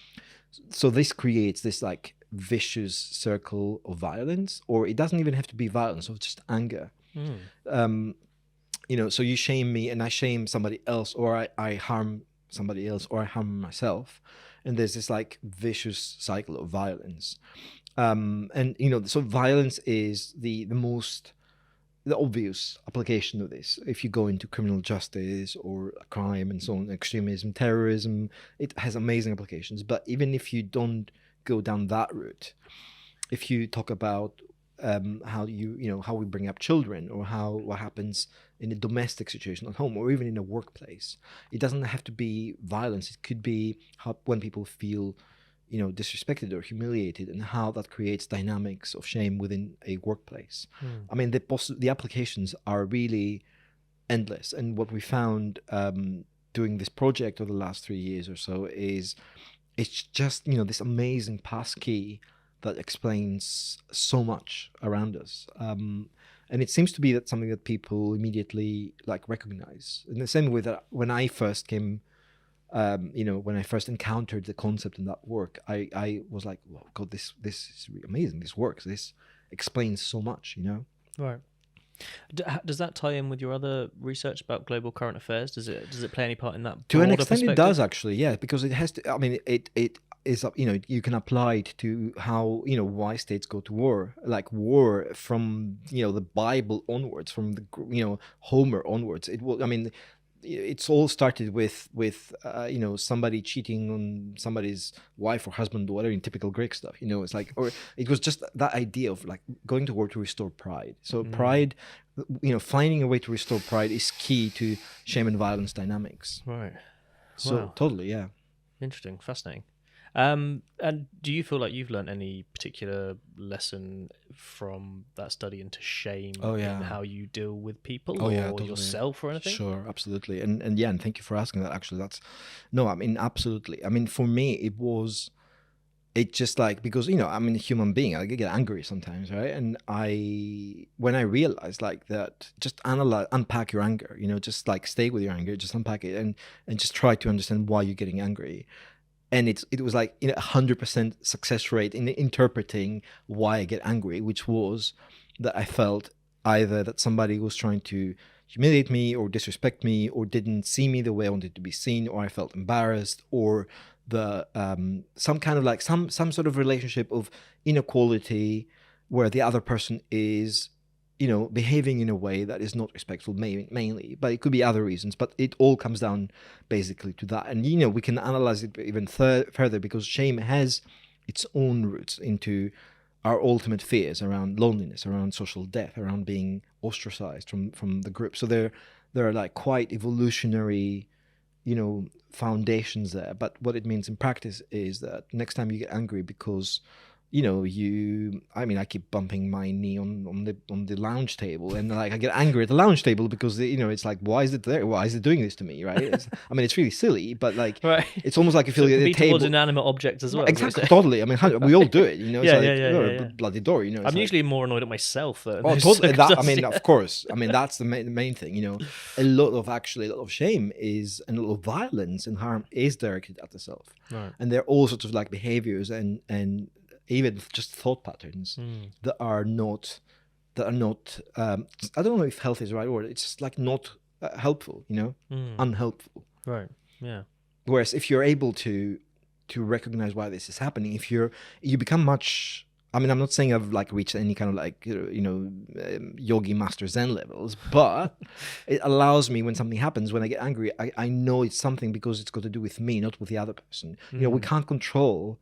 So this creates this like vicious circle of violence, or it doesn't even have to be violence, or just anger. So you shame me and I shame somebody else, or I harm somebody else, or I harm myself, and there's this like vicious cycle of violence. So violence is the obvious application of this. If you go into criminal justice or crime and so on, extremism, terrorism, it has amazing applications. But even if you don't go down that route, if you talk about how we bring up children, or what happens in a domestic situation at home, or even in a workplace, it doesn't have to be violence. It could be when people feel disrespected or humiliated, and how that creates dynamics of shame within a workplace. I mean, the applications are really endless. And what we found doing this project over the last 3 years or so is it's just this amazing passkey that explains so much around us. And it seems to be that something that people immediately like recognize. In the same way that when I first came, when I first encountered the concept in that work, I was like, "Wow, God, this is really amazing. This works. This explains so much." Right. Does that tie in with your other research about global current affairs? Does it play any part in that? To an extent, it does actually. Yeah, because it has to. I mean, it is you can apply it to how why states go to war, like war from the Bible onwards, from the Homer onwards. It will. I mean, it's all started with somebody cheating on somebody's wife or husband or whatever, in typical Greek stuff. It's like, or it was just that idea of like going to war to restore pride. So pride, finding a way to restore pride is key to shame and violence dynamics. Right. So Wow. totally, yeah. Interesting, fascinating. And do you feel like you've learned any particular lesson from that study into shame in how you deal with people or totally. yourself or anything? Sure, absolutely. And thank you for asking that. Actually, absolutely. I mean, for me, it just like, because I'm a human being, I get angry sometimes, right? And when I realized like that, just unpack your anger, just like stay with your anger, just unpack it, and just try to understand why you're getting angry. And it was like 100% success rate in interpreting why I get angry, which was that I felt either that somebody was trying to humiliate me or disrespect me, or didn't see me the way I wanted to be seen, or I felt embarrassed, or the some kind of like some sort of relationship of inequality where the other person is behaving in a way that is not respectful, mainly, but it could be other reasons. But it all comes down basically to that. And we can analyze it even further, because shame has its own roots into our ultimate fears around loneliness, around social death, around being ostracized from the group. So there are like quite evolutionary foundations there. But what it means in practice is that next time you get angry because I keep bumping my knee on the lounge table, and like I get angry at the lounge table because it's like, why is it there? Why is it doing this to me? Right? It's really silly, but like, right. It's almost like you feel the table towards inanimate objects as well. Exactly, totally. I mean, we all do it. It's bloody door. I'm usually more annoyed at myself though. Totally. Of course. That's the main thing. A lot of shame is, and a lot of violence and harm is directed at the self, right. And there are all sorts of like behaviors and even just thought patterns that are not I don't know if healthy is the right word. It's just like not helpful, unhelpful. Right. Yeah. Whereas if you're able to recognize why this is happening, if you become much. I'm not saying I've like reached any kind of like yogi master Zen levels, but it allows me, when something happens, when I get angry, I know it's something because it's got to do with me, not with the other person. We can't control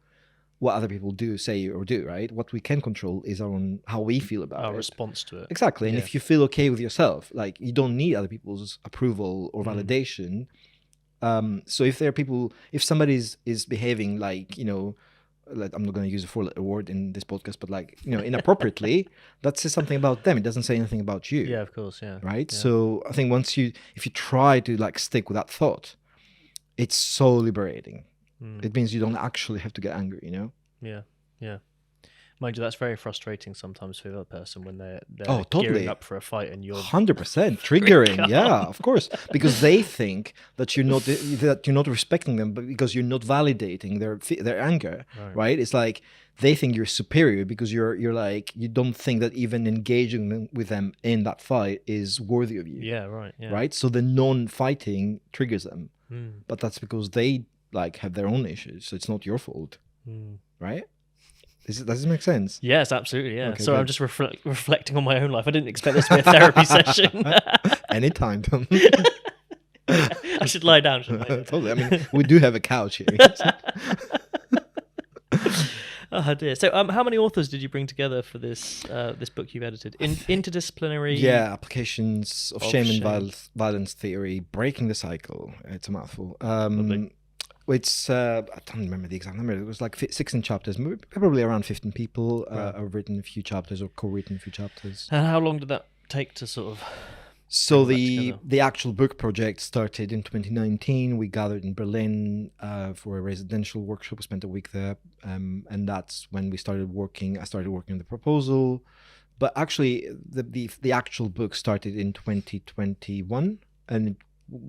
what other people do, say, or do, right? What we can control is how we feel about it. Our response to it. Exactly. And if you feel okay with yourself, like you don't need other people's approval or validation, So if there are people, if somebody is behaving like, like, I'm not going to use a 4-letter word in this podcast, but like, inappropriately, that says something about them. It doesn't say anything about you. Yeah, of course. Yeah. Right. Yeah. So I think if you try to like stick with that thought, it's so liberating. It means you don't actually have to get angry, Yeah. Yeah. Mind you, that's very frustrating sometimes for the other person when they're totally gearing up for a fight and you're 100% triggering. Yeah, of course, because they think that you're not respecting them, but because you're not validating their anger, right? It's like they think you're superior because you're like, you don't think that even engaging with them in that fight is worthy of you. Yeah, right. Yeah. Right. So the non-fighting triggers them, but that's because they like have their own issues. So it's not your fault, right? Does this make sense? Yes, absolutely. Yeah. Okay, Sorry, good. I'm just reflecting on my own life. I didn't expect this to be a therapy session. Anytime, Tom. I should lie down, shouldn't I? Totally. I mean, we do have a couch here. Oh dear. So, how many authors did you bring together for this book you've edited? Interdisciplinary. Yeah, applications of shame and violence theory, breaking the cycle. It's a mouthful. It's I don't remember the exact number. It was like 16 chapters, probably around 15 people have written a few chapters or co-written a few chapters. And how long did that take to sort of? So the actual book project started in 2019. We gathered in Berlin for a residential workshop. We spent a week there, and that's when we started working. I started working on the proposal, but actually the actual book started in 2021, and it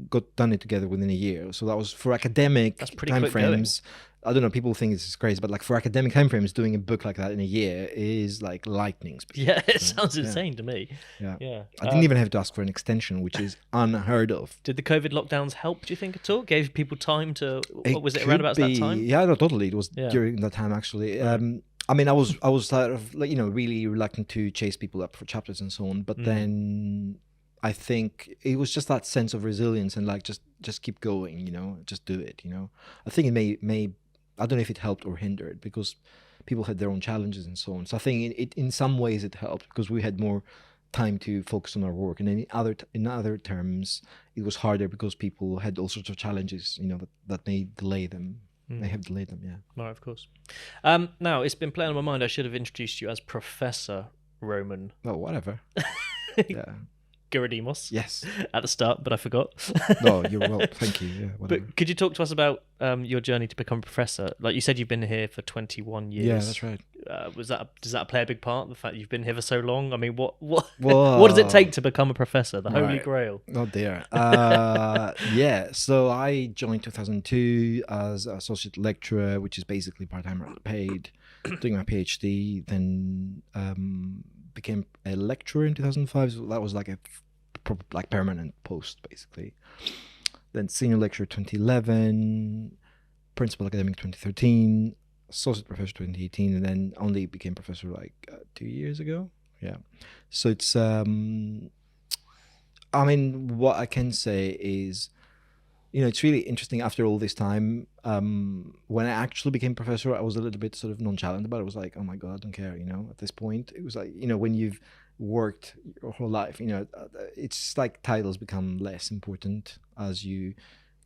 got done together within a year. So that was for academic timeframes. I don't know, people think this is crazy, but like for academic timeframes, doing a book like that in a year is like lightning speed. Yeah, it sounds insane to me. Yeah. I didn't even have to ask for an extension, which is unheard of. Did the COVID lockdowns help, do you think, at all? Gave people time to, was it around about that time? Yeah, no, totally. It was during that time, actually. I mean, I was sort of like, really reluctant to chase people up for chapters and so on, but then I think it was just that sense of resilience and like just keep going, just do it, I think it may I don't know if it helped or hindered because people had their own challenges and so on. So I think it in some ways it helped because we had more time to focus on our work, and in other terms it was harder because people had all sorts of challenges, that may delay them. They have delayed them, yeah. Right, of course. Now it's been playing on my mind. I should have introduced you as Professor Roman. Oh, whatever. Yeah. Gerodimos. Yes. At the start, but I forgot. No, you're well. Thank you. Yeah, whatever. But could you talk to us about your journey to become a professor? Like you said, you've been here for 21 years. Yeah, that's right. Does that play a big part? The fact you've been here for so long. I mean, what does it take to become a professor? The Holy Grail. Oh dear. Yeah. So I joined 2002 as associate lecturer, which is basically part-time paid, doing my PhD. Then became a lecturer in 2005. So that was like a permanent post, basically. Then senior lecturer 2011, principal academic 2013, associate professor 2018, and then only became professor like 2 years ago. Yeah. So it's I mean, what I can say is, it's really interesting after all this time. When I actually became professor, I was a little bit sort of nonchalant about it. I was like, oh my God, I don't care, at this point. It was like, when you've worked your whole life, it's like titles become less important as you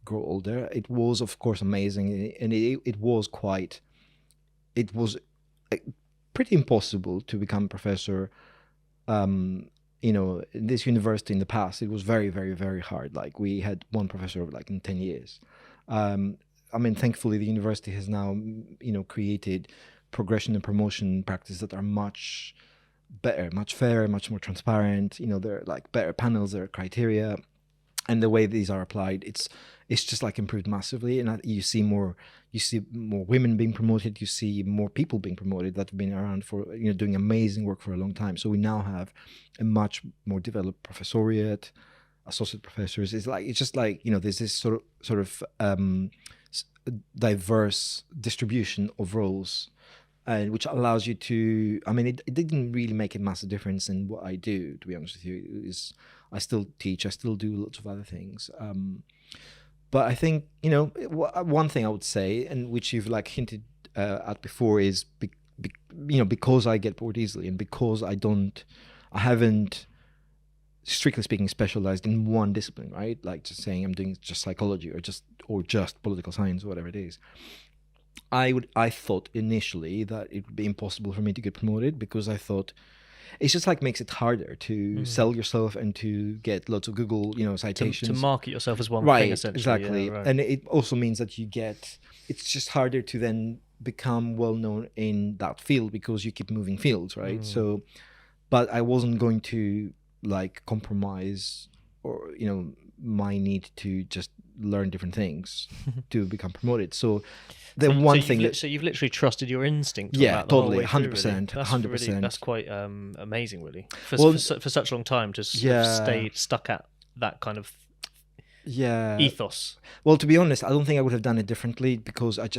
grow older. It was, of course, amazing. And it was pretty impossible to become a professor. In this university in the past, it was very, very, very hard. Like we had one professor like in 10 years. I mean, thankfully, the university has now, created progression and promotion practices that are much better, much fairer, much more transparent. There are like better panels, there are criteria, and the way these are applied, it's just like improved massively. And you see more women being promoted, you see more people being promoted that have been around for, doing amazing work for a long time. So we now have a much more developed professoriate, associate professors. It's just like there's this sort of diverse distribution of roles, and which allows you to, I mean, it didn't really make a massive difference in what I do, to be honest with you. I still teach, I still do lots of other things. But I think, one thing I would say, and which you've like hinted at before, is, because I get bored easily and because I haven't strictly speaking, specialized in one discipline, right? Like just saying I'm doing just psychology or just political science, or whatever it is. I thought initially that it would be impossible for me to get promoted, because I thought it's just like makes it harder to sell yourself and to get lots of Google, citations. To market yourself as one Right, thing, essentially. exactly. Yeah, right. And it also means that it's just harder to then become well known in that field, because you keep moving fields, right? So, but I wasn't going to like compromise or, my need to just learn different things to become promoted. So the one thing so you've literally trusted your instinct. Yeah, on that the totally, whole way through, 100%, really. 100%. That's quite amazing, really. For such a long time to Yeah. have stayed stuck at that kind of ethos. Well, to be honest, I don't think I would have done it differently, because I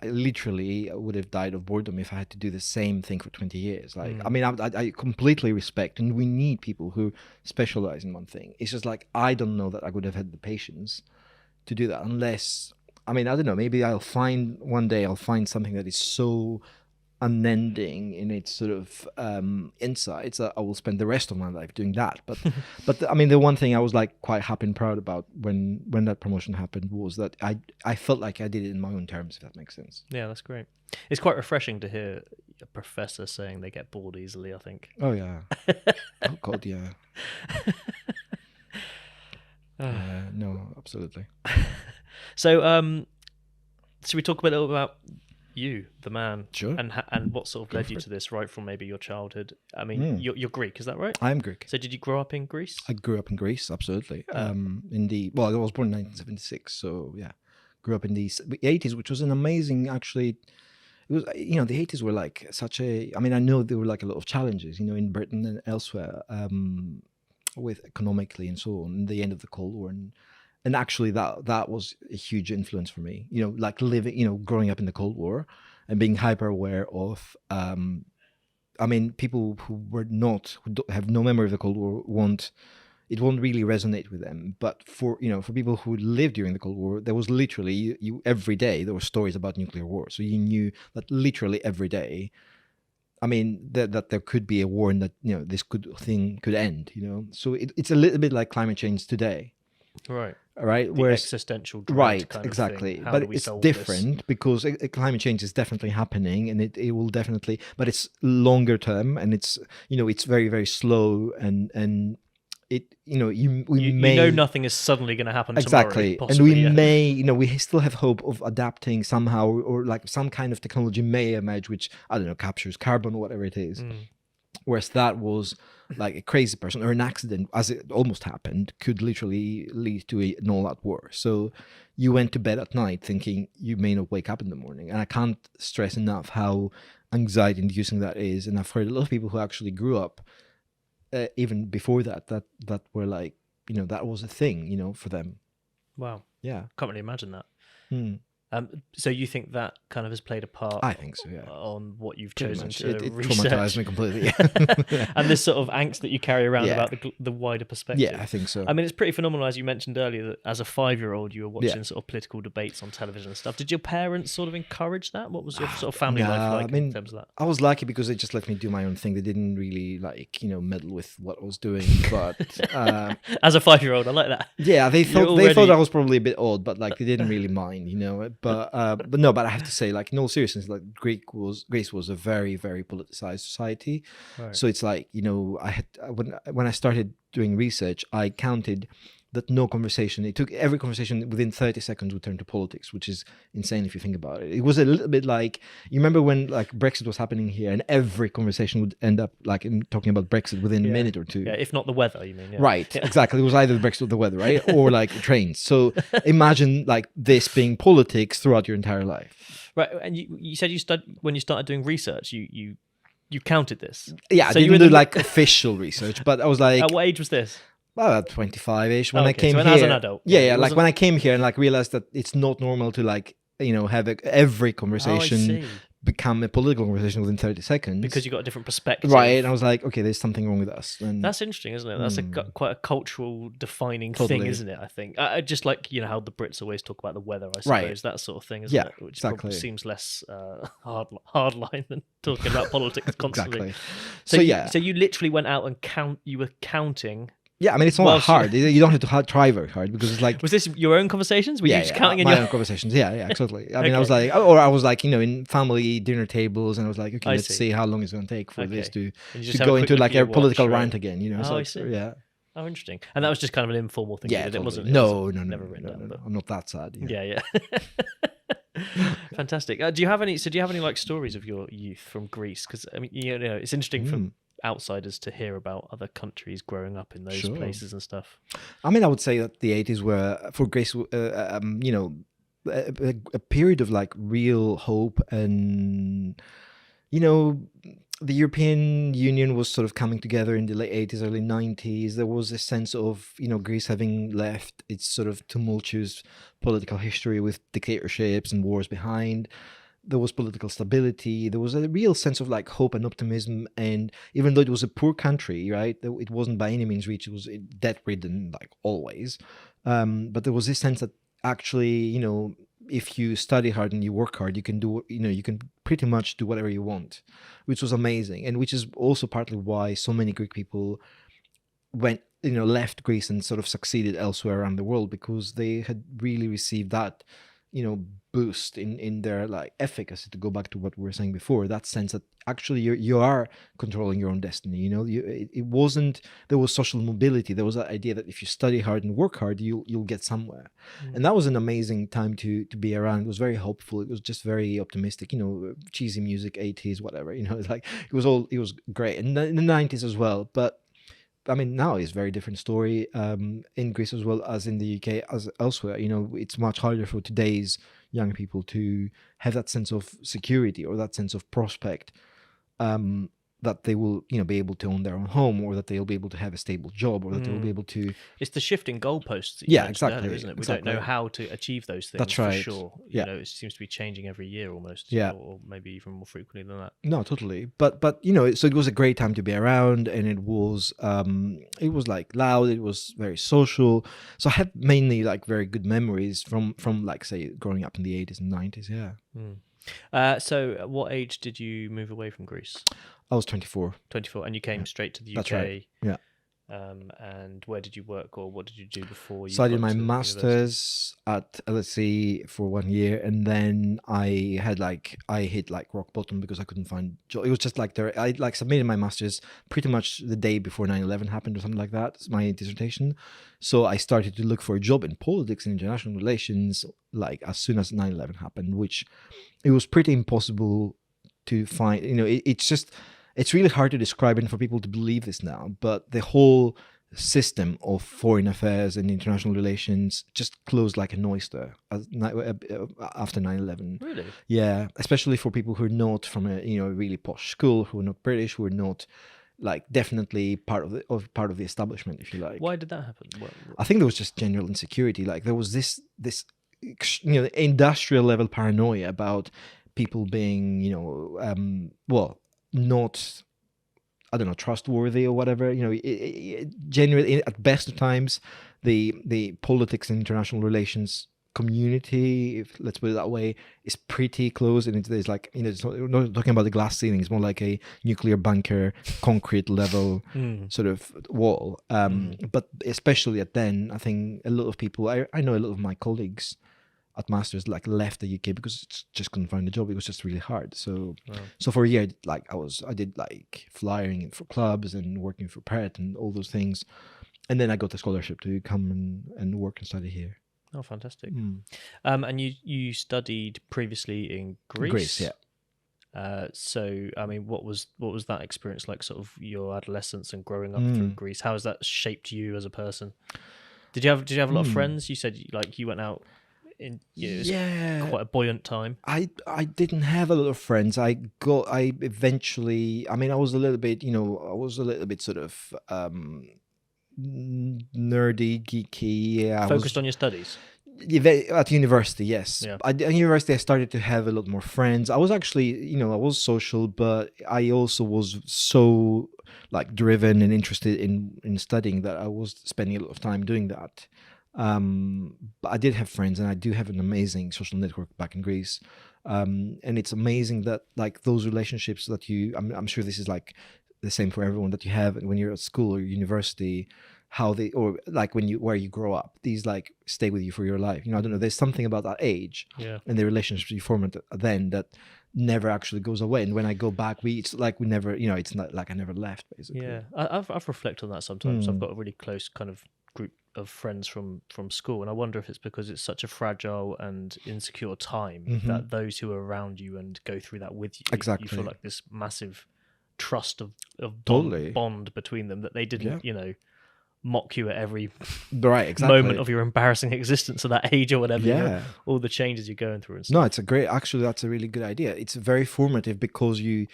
literally would have died of boredom if I had to do the same thing for 20 years. Like, I mean, I completely respect, and we need people who specialize in one thing. It's just like, I don't know that I would have had the patience to do that, unless, I mean, I don't know, maybe one day I'll find something that is so unending in its sort of insights that I will spend the rest of my life doing that. But I mean, the one thing I was like quite happy and proud about when that promotion happened was that I felt like I did it in my own terms, if that makes sense. Yeah, that's great. It's quite refreshing to hear a professor saying they get bored easily, I think. Oh yeah. Oh God, yeah. No, absolutely. So should we talk a little about you, the man? Sure. And what sort of led you to this, right from maybe your childhood? I mean, you're Greek, is that right? I'm Greek. So did you grow up in Greece? I grew up in Greece, absolutely. I was born in 1976, so yeah, grew up in the 80s, which was an amazing, actually. It was, the 80s were like such a. I mean, I know there were like a lot of challenges, in Britain and elsewhere, with economically and so on, the end of the Cold War, and actually that was a huge influence for me, like living, growing up in the Cold War and being hyper aware of, I mean, people who have no memory of the Cold War won't really resonate with them. But for people who lived during the Cold War, there was literally every day there were stories about nuclear war. So you knew that literally every day, I mean, that there could be a war and that, this thing could end, So it's a little bit like climate change today. Right. Right. The existential dread right. kind of exactly. thing. How but do we it's solve different this? because climate change is definitely happening, and it will definitely, but it's longer term, and it's, it's very, very slow, and it, we may nothing is suddenly going to happen exactly tomorrow. And we may, we still have hope of adapting somehow, or like some kind of technology may emerge which, I don't know, captures carbon or whatever it is. Whereas that was like a crazy person, or an accident, as it almost happened, could literally lead to an all-out war. So you went to bed at night thinking you may not wake up in the morning. And I can't stress enough how anxiety-inducing that is. And I've heard a lot of people who actually grew up even before that were like, that was a thing, for them. Wow. Yeah. Can't really imagine that. So you think that kind of has played a part? I think so, yeah. On what you've chosen to it research. Traumatized me completely. And this sort of angst that you carry around about the wider perspective. Yeah, I think so. I mean, it's pretty phenomenal, as you mentioned earlier, that as a 5-year-old you were watching sort of political debates on television and stuff. Did your parents sort of encourage that? What was your sort of family life like in terms of that? I was lucky because they just let me do my own thing. They didn't really meddle with what I was doing. But as a 5-year-old, I like that. Yeah, they thought I was probably a bit odd, but like they didn't really mind, But no, but I have to say, like, in all seriousness, like Greece was a very, very politicized society. Right. So it's like, when I started doing research, I counted that it took every conversation within 30 seconds would turn to politics, which is insane if you think about it. It was a little bit like, you remember when like Brexit was happening here, and every conversation would end up like in talking about Brexit within a minute or two. Yeah, if not the weather, you mean? Yeah. Right, exactly. It was either the Brexit or the weather, right? Or like trains. So imagine like this being politics throughout your entire life. Right, and you said when you started doing research, you counted this. Yeah, so I didn't do like official research, but I was like... At what age was this? About 25-ish when I came here. As an adult. Yeah, like when I came here and like realized that it's not normal to like, have every conversation become a political conversation within 30 seconds. Because you got a different perspective. Right. And I was like, okay, there's something wrong with us. And that's interesting, isn't it? That's quite a cultural defining thing, isn't it? I think. Just like, how the Brits always talk about the weather, I suppose, that sort of thing, isn't it? Which probably seems less hard line than talking about politics constantly. Exactly. So you literally went out and you were counting. Yeah, I mean, it's not hard. You don't have to try very hard because it's like... Was this your own conversations? Were you just counting in my own conversations. Yeah, exactly. I mean, I was like, in family dinner tables, and I was like, okay, let's see how long it's going to take for this to go into like a political rant again, I see. Yeah. Oh, interesting. And that was just kind of an informal thing. Yeah, it wasn't. No. Never written down. No. I'm not that sad. Yeah. Fantastic. Do you have any like stories of your youth from Greece? Because I mean, it's interesting for outsiders to hear about other countries growing up in those places and stuff. I mean, I would say that the 80s were for Greece, a period of like real hope, and the European Union was sort of coming together in the late 80s, early 90s. There was a sense of, Greece having left its sort of tumultuous political history with dictatorships and wars behind. There was political stability. There was a real sense of like hope and optimism. And even though it was a poor country, right, it wasn't by any means rich. It was debt-ridden, like always. But there was this sense that actually, if you study hard and you work hard, you can do, you can pretty much do whatever you want, which was amazing. And which is also partly why so many Greek people left Greece and sort of succeeded elsewhere around the world, because they had really received that, boost in their like efficacy, to go back to what we were saying before, that sense that actually you are controlling your own destiny. It wasn't, there was social mobility. There was that idea that if you study hard and work hard, you'll get somewhere. And that was an amazing time to be around. It was very hopeful. It was just very optimistic, cheesy music, 80s, whatever, like it was great. And in the 90s as well. But I mean, now it's a very different story in Greece as well as in the UK, as elsewhere. It's much harder for today's young people to have that sense of security or that sense of prospect, that they will, be able to own their own home, or that they'll be able to have a stable job, or that they'll be able to... It's the shifting goalposts that you exactly, earlier, isn't it? We don't know how to achieve those things. That's right. For sure. It seems to be changing every year almost, or maybe even more frequently than that. No, totally. But so it was a great time to be around, and it was like loud, it was very social. So I have mainly like very good memories from like, say, growing up in the 80s and 90s, So at what age did you move away from Greece? I was 24. 24, and you came straight to the UK. That's right. Yeah. And where did you work, or what did you do before you? So I did my master's at LSE for 1 year, and then I hit like rock bottom because I couldn't find job. It was just like I like submitted my master's pretty much the day before 9/11 happened or something like that. It's my dissertation. So I started to look for a job in politics and international relations like as soon as 9/11 happened, which it was pretty impossible to find. It's really hard to describe it for people to believe this now, but the whole system of foreign affairs and international relations just closed like an oyster after 9/11. Really? Yeah, especially for people who are not from a really posh school, who are not British, who are not like definitely part of the establishment, if you like. Well, why did that happen? I think there was just general insecurity. Like there was this industrial level paranoia about people being not, I don't know, trustworthy or whatever. Generally, at best of times, the politics and international relations community, let's put it that way, is pretty close, and it's like it's not talking about the glass ceiling. It's more like a nuclear bunker, concrete level sort of wall. But especially at then, I think a lot of people, I know a lot of my colleagues at masters like left the UK because it just couldn't find a job. It was just really hard. So for a year, like I did like flying for clubs and working for Pret and all those things, and then I got a scholarship to come and work and study here. Oh, fantastic! And you studied previously in Greece. Greece, yeah. So I mean, what was that experience like? Sort of your adolescence and growing up through Greece. How has that shaped you as a person? Did you have a lot of friends? You said like you went out. Quite a buoyant time. I didn't have a lot of friends. I eventually, I mean, I was a little bit sort of nerdy, geeky. Focused on your studies? At university, yes. Yeah. At university, I started to have a lot more friends. I was actually, I was social, but I also was so like driven and interested in studying that I was spending a lot of time doing that. But I did have friends, and I do have an amazing social network back in Greece. And it's amazing that like those relationships that I'm sure this is like the same for everyone, that you have when you're at school or university, how they, or like where you grow up, these like stay with you for your life. I don't know, there's something about that age and the relationships you formed then that never actually goes away. And when I go back, it's like we never, it's not like I never left, basically. Yeah, I've reflected on that sometimes. I've got a really close kind of group of friends from school, and I wonder if it's because it's such a fragile and insecure time that those who are around you and go through that with you, exactly, you feel like this massive trust of totally bond between them, that they didn't mock you at every exactly moment of your embarrassing existence at that age or whatever. All the changes you're going through and stuff. No, that's a really good idea. It's very formative because you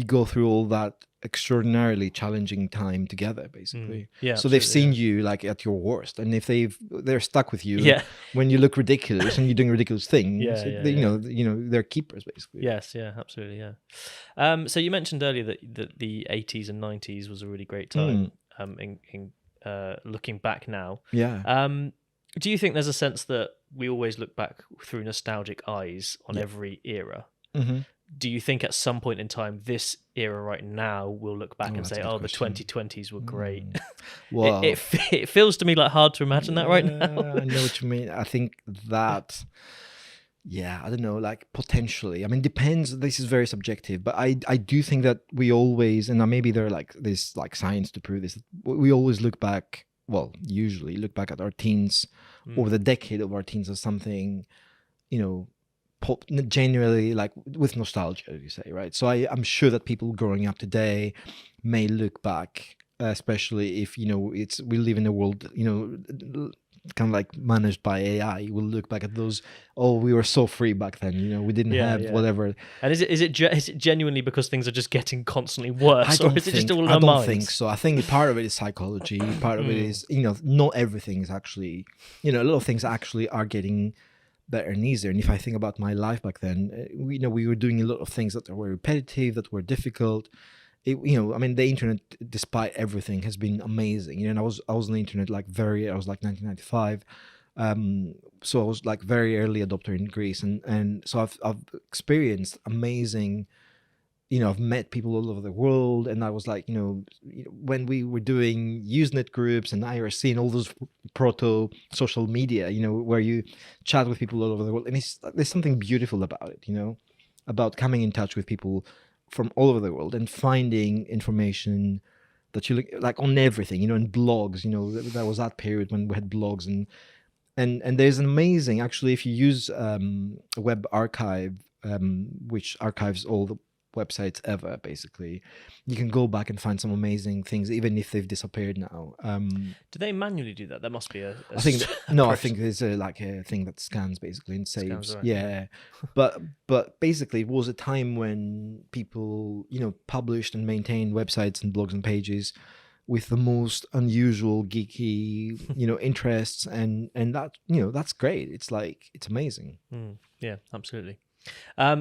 go through all that extraordinarily challenging time together, basically. So they've seen you like at your worst, and if they're stuck with you when you look ridiculous and you're doing ridiculous things, they're keepers, basically. Yes, absolutely, so you mentioned earlier that the 80s and 90s was a really great time. In looking back now, do you think there's a sense that we always look back through nostalgic eyes on every era? Do you think at some point in time, this era right now, we'll look back and say, the 2020s were great? Well, it feels to me like hard to imagine that right now. I know what you mean. I think that, I don't know, like potentially. I mean, depends. This is very subjective, but I do think that we always, and maybe there are like this like science to prove this, we always look back, usually look back at our teens or the decade of our teens as something, genuinely like with nostalgia, as you say, right? So I'm sure that people growing up today may look back, especially if, we live in a world, kind of like managed by AI. We'll look back at those. We were so free back then. We didn't have whatever. And is it genuinely because things are just getting constantly worse, or is it just all in our minds? I don't think so. I think part of it is psychology. Part of it is not everything is actually. A lot of things actually are getting better and easier. And if I think about my life back then, we were doing a lot of things that were repetitive, that were difficult. I mean, the internet, despite everything, has been amazing. And I was on the internet I was like 1995, so I was like very early adopter in Greece, and so I've experienced amazing. I've met people all over the world, and I was like, when we were doing Usenet groups and IRC and all those proto social media, where you chat with people all over the world, and there's something beautiful about it, about coming in touch with people from all over the world and finding information that you look like on everything, in blogs. That was that period when we had blogs, and there's an amazing, actually, if you use a web archive, which archives all the websites ever, basically, you can go back and find some amazing things, even if they've disappeared now. Do they manually do that? There must be a I think I think there's a thing that scans basically and saves. But basically it was a time when people published and maintained websites and blogs and pages with the most unusual geeky interests, and that that's great. It's like, it's amazing. Yeah, absolutely.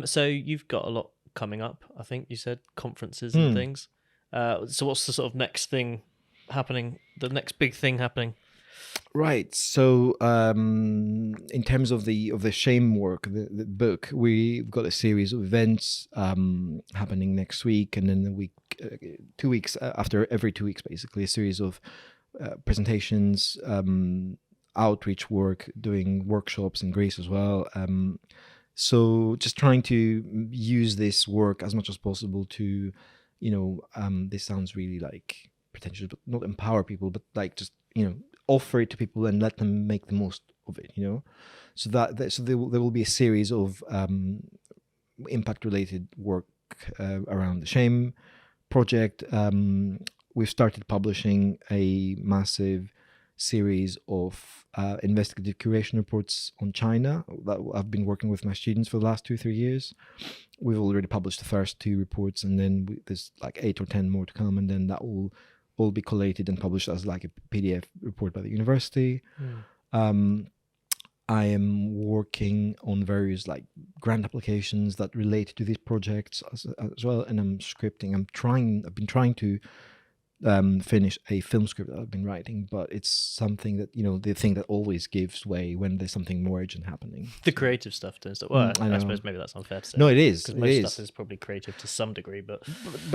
So you've got a lot coming up, I think you said, conferences and things. So what's the sort of next thing happening, the next big thing happening? Right. So in terms of the shame work, the book, we've got a series of events happening next week, and then the week 2 weeks after, every 2 weeks, basically, a series of presentations, outreach work, doing workshops in Greece as well. So just trying to use this work as much as possible to, this sounds really like pretentious, but not empower people, but like just, offer it to people and let them make the most of it, So so there will be a series of impact-related work around the shame project. We've started publishing a massive series of investigative curation reports on China that I've been working with my students for the last 2-3 years. We've already published the first 2 reports, and then there's like 8 or 10 more to come, and then that will all be collated and published as like a PDF report by the university. I am working on various like grant applications that relate to these projects as well, and I'm scripting. I've been trying to finish a film script that I've been writing, but it's something that, the thing that always gives way when there's something more urgent happening. The creative stuff tends to. Well, I know. I suppose maybe that's unfair to say. No, it is. Because most stuff is probably creative to some degree, but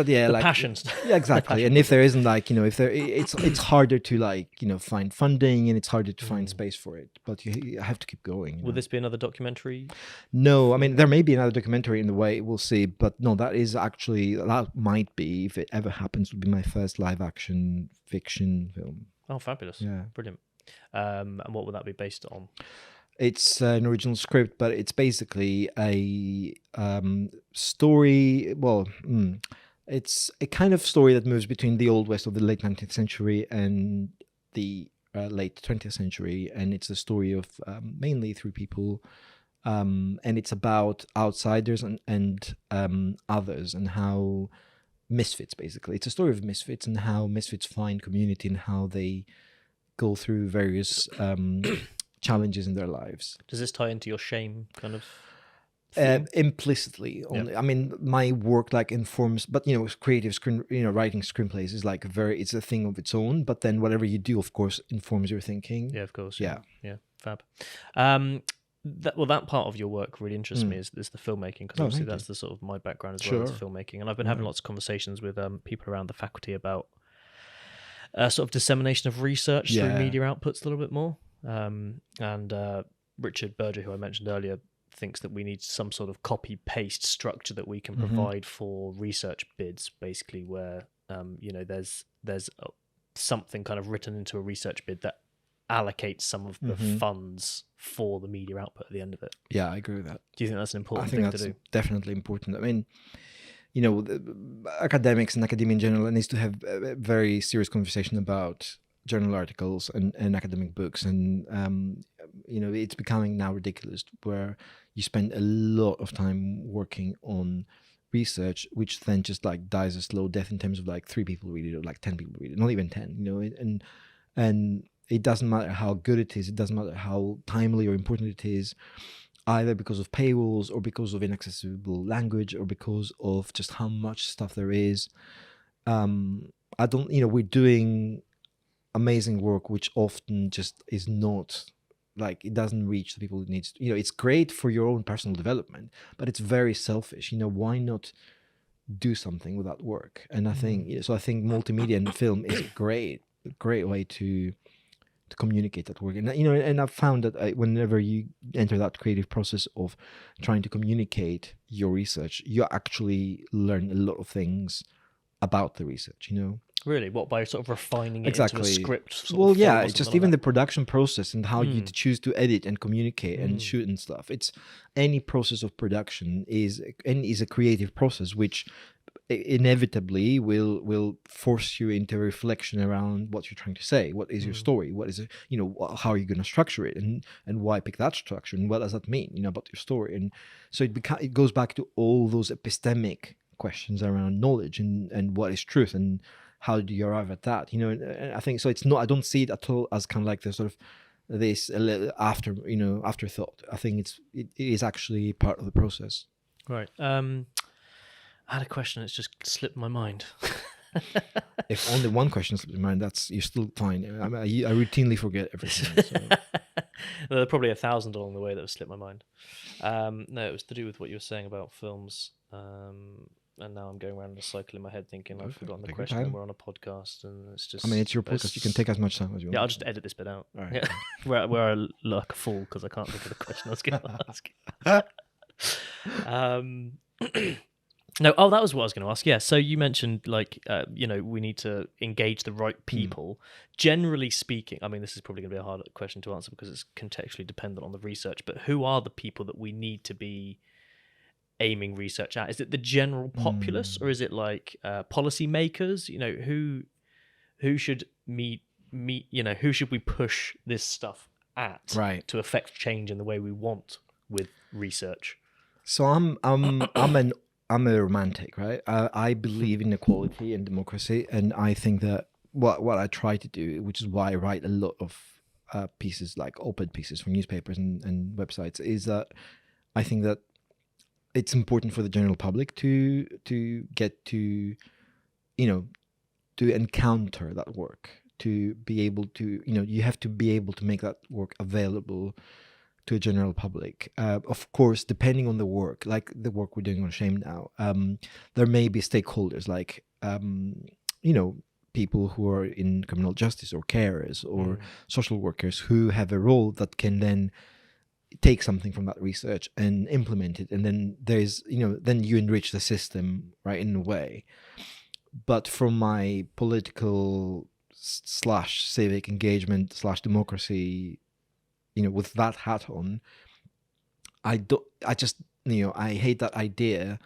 yeah, the like passion. Yeah, exactly. And if there isn't like, it's harder to like, find funding, and it's harder to find space for it. But you have to keep going. Will this be another documentary? No, I mean, there may be another documentary in the way, we'll see. But no, that might be, if it ever happens, would be my first live action fiction film. Oh, fabulous. Yeah. Brilliant. And what would that be based on? It's an original script, but it's basically a story. Well, it's a kind of story that moves between the Old West of the late 19th century and the late 20th century. And it's a story of mainly three people. And it's about outsiders and others, and how misfits, basically. It's a story of misfits and how misfits find community and how they go through various challenges in their lives. Does this tie into your shame kind of implicitly only? I mean, my work like informs, but creative writing screenplays is like it's a thing of its own, but then whatever you do, of course, informs your thinking. Yeah, of course. Yeah Fab. That part of your work really interests me is the filmmaking, because obviously that's the sort of my background as well as filmmaking, and I've been having lots of conversations with people around the faculty about sort of dissemination of research through media outputs a little bit more. And Richard Berger, who I mentioned earlier, thinks that we need some sort of copy-paste structure that we can provide for research bids, basically, where there's something kind of written into a research bid that allocates some of the funds for the media output at the end of it. Yeah, I agree with that. Do you think that's an important thing to do? I think that's definitely important. I mean, academics and academia in general needs to have a very serious conversation about journal articles and academic books, and it's becoming now ridiculous where you spend a lot of time working on research which then just like dies a slow death in terms of like 3 people read it or like 10 people read it, not even 10, and it doesn't matter how good it is, it doesn't matter how timely or important it is, either because of paywalls or because of inaccessible language or because of just how much stuff there is. We're doing amazing work which often just is not like, it doesn't reach the people it needs to. It's great for your own personal development, but it's very selfish. Why not do something with that work? And I think multimedia and film is a great way to communicate that work. And I've found that whenever you enter that creative process of trying to communicate your research, you actually learn a lot of things about the research. Really? What, by sort of refining it into a script? Well, yeah, it's just even the production process and how you choose to edit and communicate and shoot and stuff. It's any process of production is a creative process which inevitably will force you into a reflection around what you're trying to say. What is your story? What is it? How are you going to structure it, and why pick that structure, and what does that mean? About your story. And so it goes back to all those epistemic questions around knowledge and what is truth and how do you arrive at that? And I think so. It's not. I don't see it at all as kind of like the sort of this afterthought. I think it is actually part of the process. Right. I had a question that's just slipped my mind. If only one question slipped your mind, you're still fine. I routinely forget everything. So. There are probably 1,000 along the way that have slipped my mind. No, it was to do with what you were saying about films. And now I'm going around in a cycle in my head thinking I've forgotten the question and we're on a podcast and it's just... I mean, it's your podcast. You can take as much time as you want. Yeah, I'll just edit this bit out. All right. Yeah. where I look like a fool because I can't think of the question I was going to ask. No, that was what I was going to ask. Yeah, so you mentioned we need to engage the right people. Generally speaking, I mean, this is probably going to be a hard question to answer because it's contextually dependent on the research, but who are the people that we need to be aiming research at? Is it the general populace or is it like policy makers? Who should who should we push this stuff at to affect change in the way we want with research? So I'm a romantic, right? I believe in equality and democracy, and I think that what I try to do, which is why I write a lot of pieces, like op-ed pieces from newspapers and websites, is that I think that it's important for the general public to get to, to encounter that work, to be able to, you have to be able to make that work available to a general public. Of course, depending on the work, like the work we're doing on Shame now, there may be stakeholders like, people who are in criminal justice or carers or social workers who have a role that can then take something from that research and implement it. And then there's, then you enrich the system, right, in a way. But from my political / civic engagement / democracy, with that hat on, I hate that idea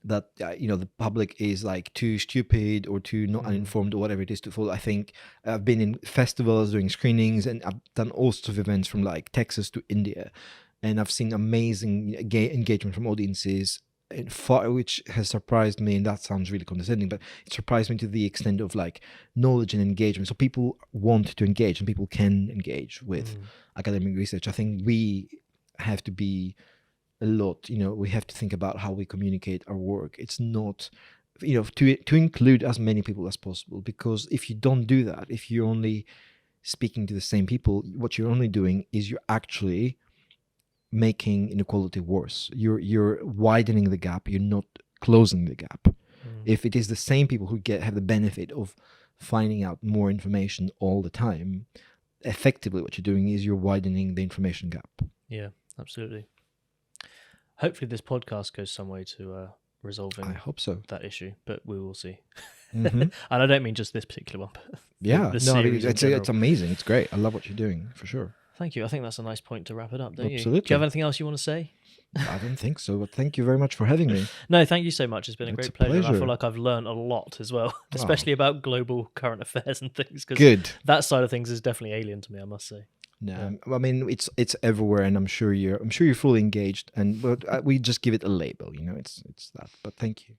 that the public is like too stupid or too not uninformed or whatever it is to follow. I think I've been in festivals doing screenings, and I've done all sorts of events from like Texas to India, and I've seen amazing engagement from audiences, which has surprised me. And that sounds really condescending, but it surprised me to the extent of like knowledge and engagement. So people want to engage, and people can engage with academic research. I think we have to be a lot, we have to think about how we communicate our work. It's not, to include as many people as possible, because if you don't do that, if you're only speaking to the same people, what you're only doing is you're actually making inequality worse. You're widening the gap, you're not closing the gap. If it is the same people who have the benefit of finding out more information all the time, effectively what you're doing is you're widening the information gap. Yeah, absolutely. Hopefully this podcast goes some way to resolving I hope so. that issue, but we will see. Mm-hmm. And I don't mean just this particular one, but it's amazing. It's great. I love what you're doing, for sure. Thank you. I think that's a nice point to wrap it up, don't you? Absolutely. Do you have anything else you want to say? I don't think so, but thank you very much for having me. No, thank you so much. It's been a great pleasure. And I pleasure. feel like I've learned a lot as well, especially about global current affairs and things. Good. That side of things is definitely alien to me, I must say. No, I mean it's everywhere, and I'm sure you're fully engaged. But we just give it a label, it's that. But thank you.